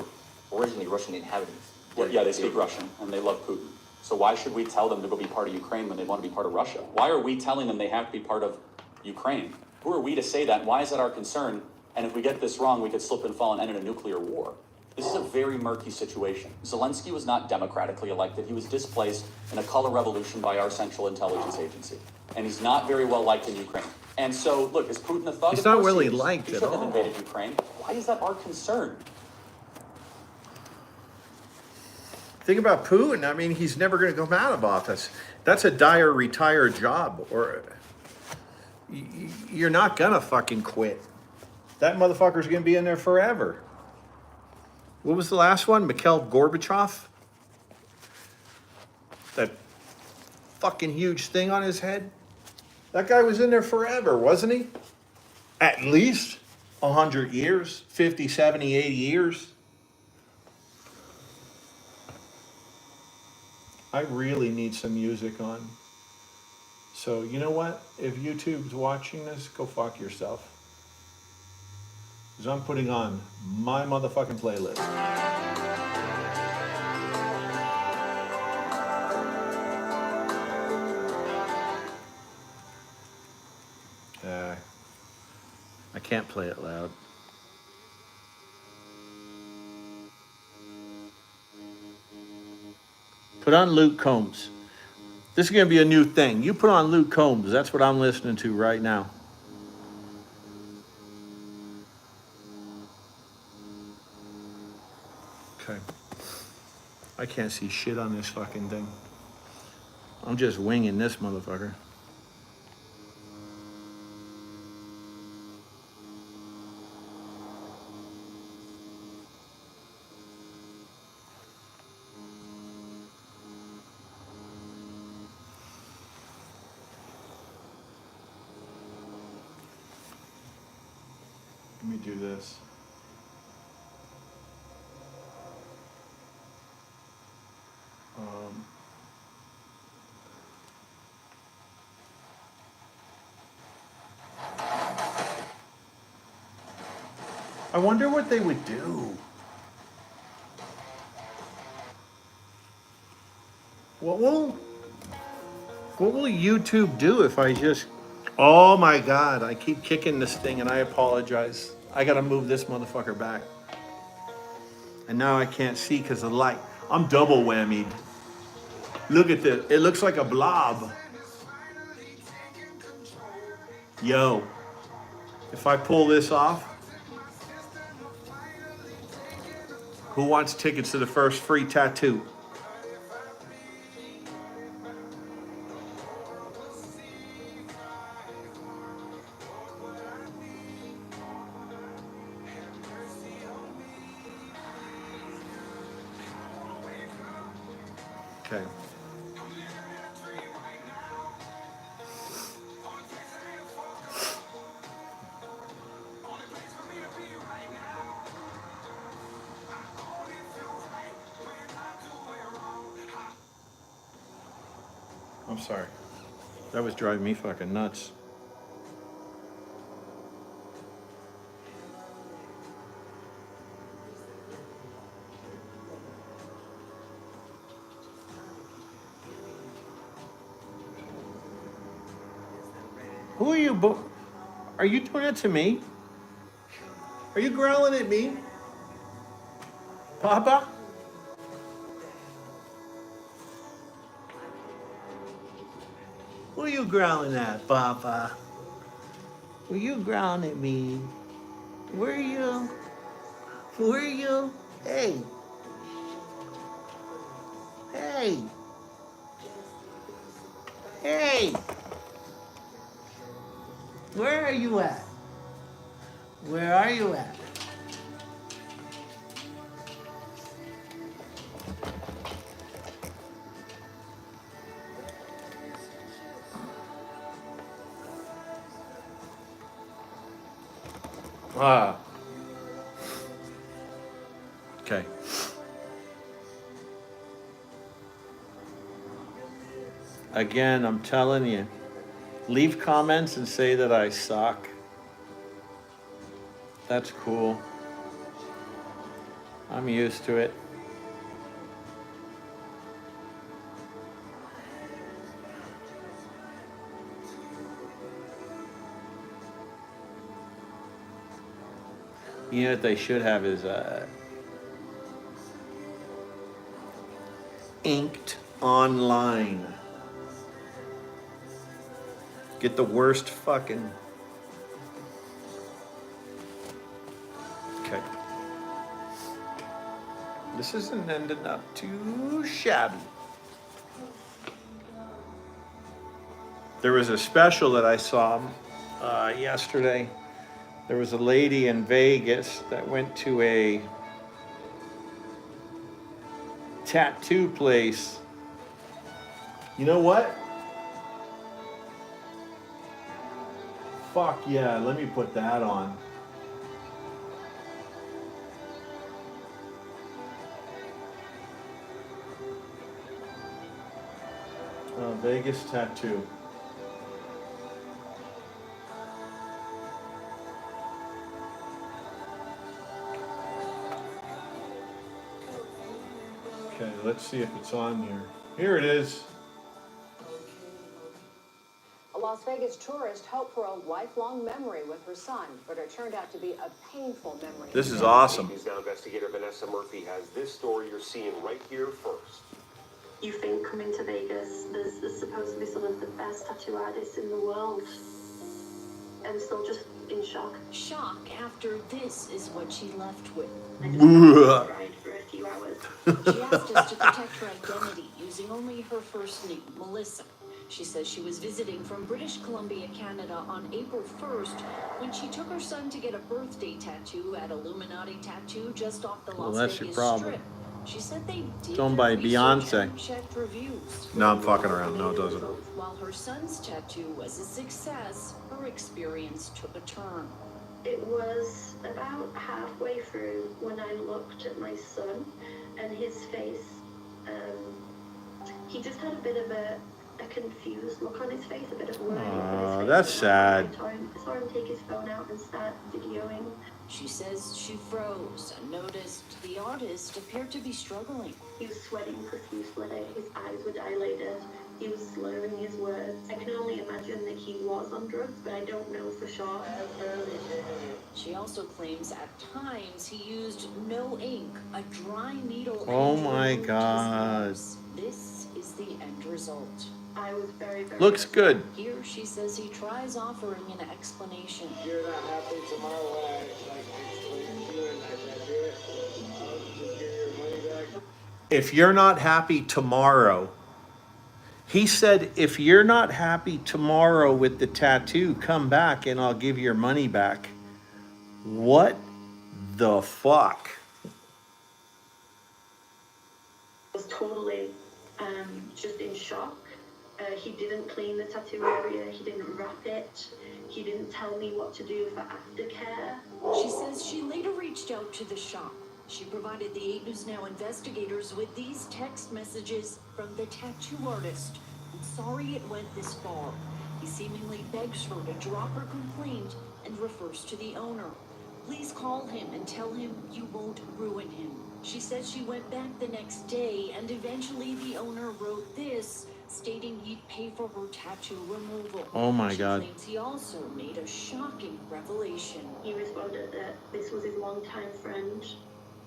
originally Russian inhabitants. Yeah, they speak Russian and they love Putin. So why should we tell them to go be part of Ukraine when they want to be part of Russia? Why are we telling them they have to be part of Ukraine? Who are we to say that? Why is that our concern? And if we get this wrong, we could slip and fall and end in a nuclear war. This is a very murky situation. Zelensky was not democratically elected. He was displaced in a color revolution by our Central Intelligence Agency. And he's not very well liked in Ukraine. And so, look, is Putin a thug? He's not really liked he at shouldn't all. have invaded Ukraine. Why is that our concern? Think about Putin. I mean, he's never going to come out of office. That's a dire retire job. Or you're not going to fucking quit. That motherfucker's going to be in there forever. What was the last one? Mikhail Gorbachev? That fucking huge thing on his head? That guy was in there forever, wasn't he? At least 100 years, 50, 70, 80 years. I really need some music on. So, you know what? If YouTube's watching this, go fuck yourself. Because I'm putting on my motherfucking playlist. I can't play it loud. Put on Luke Combs. This is going to be a new thing. You put on Luke Combs. That's what I'm listening to right now. Okay. I can't see shit on this fucking thing. I'm just winging this motherfucker. Let me do this. I wonder what they would do. What will YouTube do if I just... Oh my God, I keep kicking this thing and I apologize. I gotta move this motherfucker back. And now I can't see because of the light. I'm double whammied. Look at this, it looks like a blob. Yo, if I pull this off, who wants tickets to the first free tattoo? Okay. I'm sorry. That was driving me fucking nuts. Who are you? Are you doing it to me? Are you growling at me? Papa? Who are you growling at, Papa? Were you growling at me? Were you? Were you? Hey. Hey. Hey. Where are you at? Where are you at? Ah. Okay. Again, I'm telling you, leave comments and say that I suck. That's cool. I'm used to it. You know what they should have is inked online. Get the worst fucking. Okay. This isn't ending up too shabby. There was a special that I saw yesterday. There was a lady in Vegas that went to a tattoo place. You know what? Fuck yeah, let me put that on. Vegas tattoo. Okay, let's see if it's on here. Here it is. A Las Vegas tourist hoped for a lifelong memory with her son, but it turned out to be a painful memory. This is awesome. News Now investigator Vanessa Murphy has this story you're seeing right here first. You think coming to Vegas, there's supposed to be some of the best tattoo artists in the world. I'm still just in shock. Shock after this is what she left with. I just cried for a few hours. She asked us to protect her identity using only her first name, Melissa. She says she was visiting from British Columbia, Canada on April 1st when she took her son to get a birthday tattoo at Illuminati Tattoo just off the Las that's your Vegas problem. Strip. She said they did It's owned by their research Beyonce. and checked reviews. No, I'm fucking around. No, it doesn't. While her son's tattoo was a success, her experience took a turn. It was about halfway through when I looked at my son and his face. He just had a bit of a confused look on his face, a bit of worry. Oh, that's sad. I saw him take his phone out and start videoing. She says she froze and noticed the artist appeared to be struggling. He was sweating profusely, his eyes were dilated, he was slurring his words. I can only imagine that he was on drugs, but I don't know for sure. She also claims at times he used no ink, a dry needle. Oh and my removed his God. hairs. This is the end result. I was very, very Looks good. Here she says he tries offering an explanation. You're not happy tomorrow when I explain to you and I do it. Just give your money back. If you're not happy tomorrow, he said, if you're not happy tomorrow with the tattoo, come back and I'll give your money back. What the fuck? I was totally just in shock. He didn't clean the tattoo area, he didn't wrap it, he didn't tell me what to do for aftercare. She says she later reached out to the shop. She provided the 8 News Now investigators with these text messages from the tattoo artist. I'm sorry it went this far. He seemingly begs her to drop her complaint and refers to the owner. Please call him and tell him you won't ruin him. She says she went back the next day and eventually the owner wrote this, stating he'd pay for her tattoo removal. Oh my She God. claims he also made a shocking revelation. He responded that this was his longtime friend,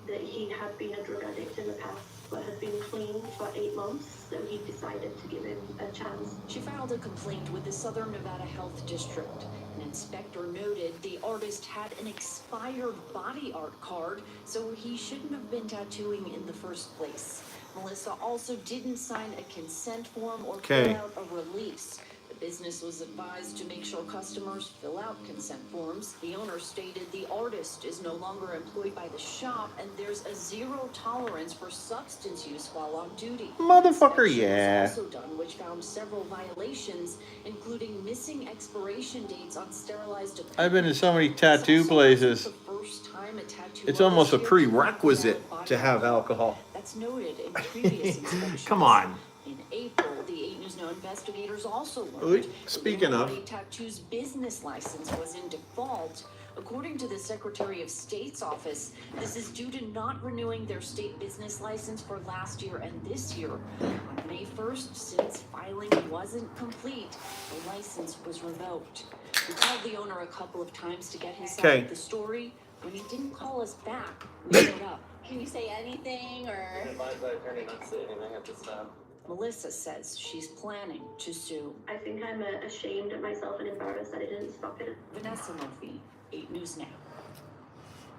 that he had been a drug addict in the past, but had been clean for 8 months, so he decided to give him a chance. She filed a complaint with the Southern Nevada Health District. An inspector noted the artist had an expired body art card, so he shouldn't have been tattooing in the first place. Melissa also didn't sign a consent form or Okay. fill out a release. The business was advised to make sure customers fill out consent forms. The owner stated the artist is no longer employed by the shop and there's a zero tolerance for substance use while on duty. Motherfucker, Inspection yeah. was also done, which found several violations, including missing expiration dates on sterilized equipment. I've been to so many tattoo places. First time a tattoo It's almost a artist prerequisite to have alcohol. That's noted in previous inspections. Come on. In April, the 8 News Now investigators also Ooh, learned speaking that of. Body Tattoo's business license was in default. According to the Secretary of State's office, this is due to not renewing their state business license for last year and this year. On May 1st, since filing wasn't complete, the license was revoked. We called the owner a couple of times to get his side of the story. When he didn't call us back, we showed up. Can you say anything, or? I advise my attorney not to say anything at this time. Melissa says she's planning to sue. I think I'm ashamed of myself and embarrassed that I didn't stop it. Vanessa Murphy, 8 News Now.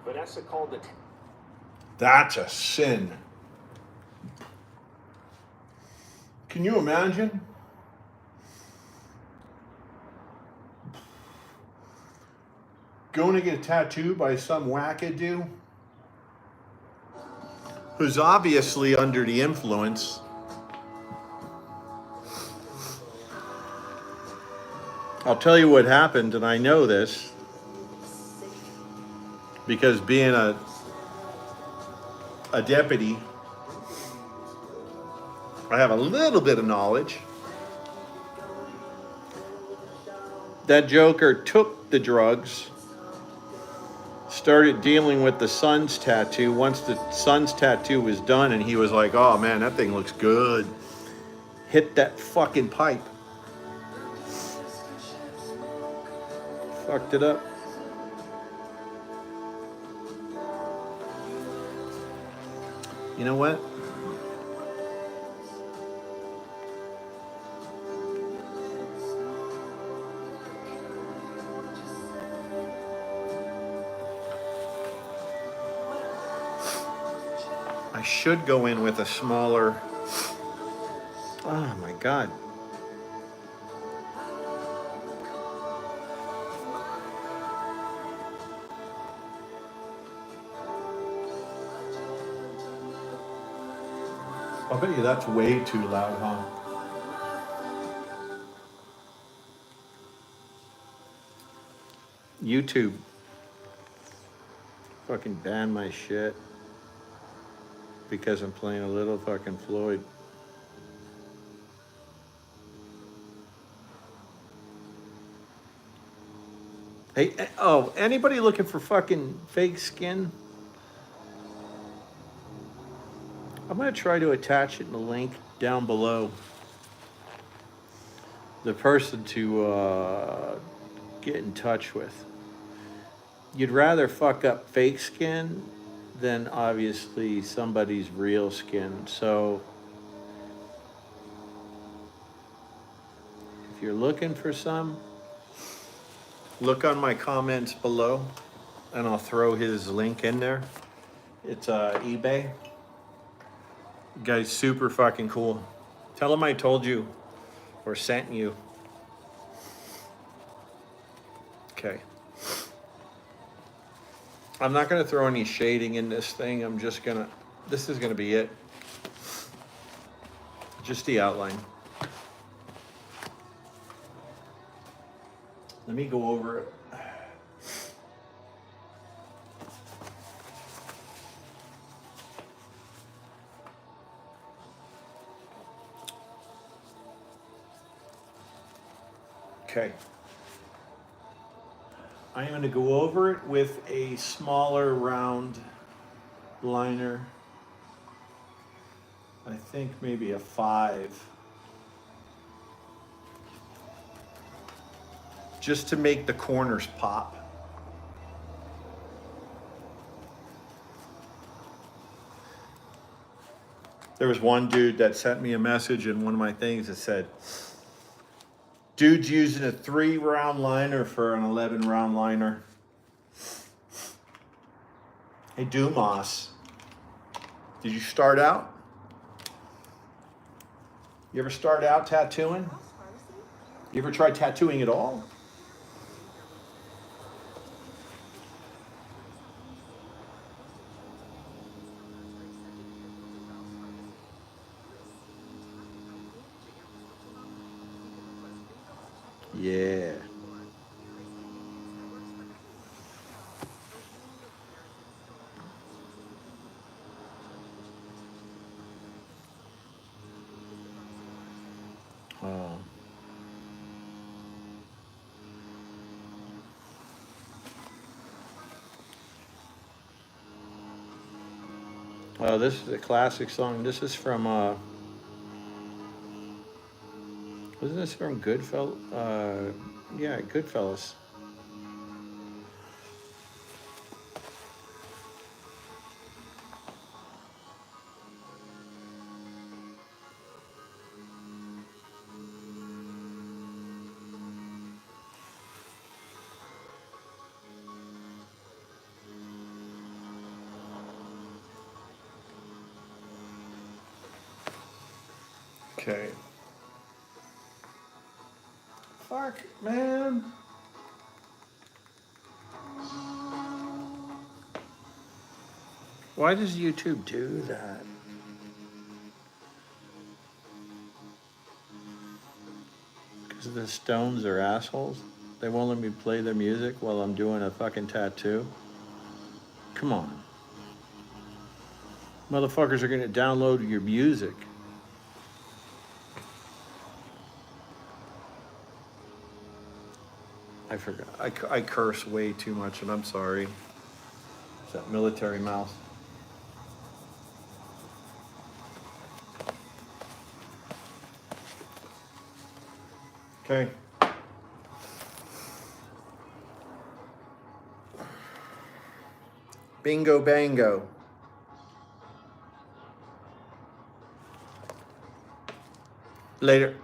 Vanessa called it. That's a sin. Can you imagine? Going to get a tattoo by some wackadoo who's obviously under the influence. I'll tell you what happened, and I know this because being a deputy, I have a little bit of knowledge. That joker took the drugs, started dealing with the son's tattoo. Once the son's tattoo was done and he was like, oh man, that thing looks good, hit that fucking pipe. Fucked it up. You know what? I should go in with a smaller. Oh my God. I'll bet you that's way too loud, huh? YouTube. Fucking ban my shit. Because I'm playing a little fucking Floyd. Hey, oh, anybody looking for fucking fake skin? I'm going to try to attach it in the link down below. The person to get in touch with. You'd rather fuck up fake skin than obviously somebody's real skin. So if you're looking for some, look on my comments below and I'll throw his link in there. It's eBay. Guy's super fucking cool. Tell him I told you or sent you. Okay. I'm not going to throw any shading in this thing. I'm just going to, this is going to be it. Just the outline. Let me go over it. Okay. I'm going to go over it with a smaller round liner. I think maybe a 5. just to make the corners pop. There was one dude that sent me a message in one of my things that said, dude's using a 3-round liner for an 11-round liner. Hey, Dumas, did you start out? You ever start out tattooing? You ever tried tattooing at all? Yeah. Oh. Oh, this is a classic song. This is from, wasn't this from Goodfellas? Yeah, Goodfellas. Okay. Fuck, man. Why does YouTube do that? Because the Stones are assholes? They won't let me play their music while I'm doing a fucking tattoo? Come on. Motherfuckers are gonna download your music. I forgot. I curse way too much, and I'm sorry. It's that military mouth. Okay. Bingo bango. Later.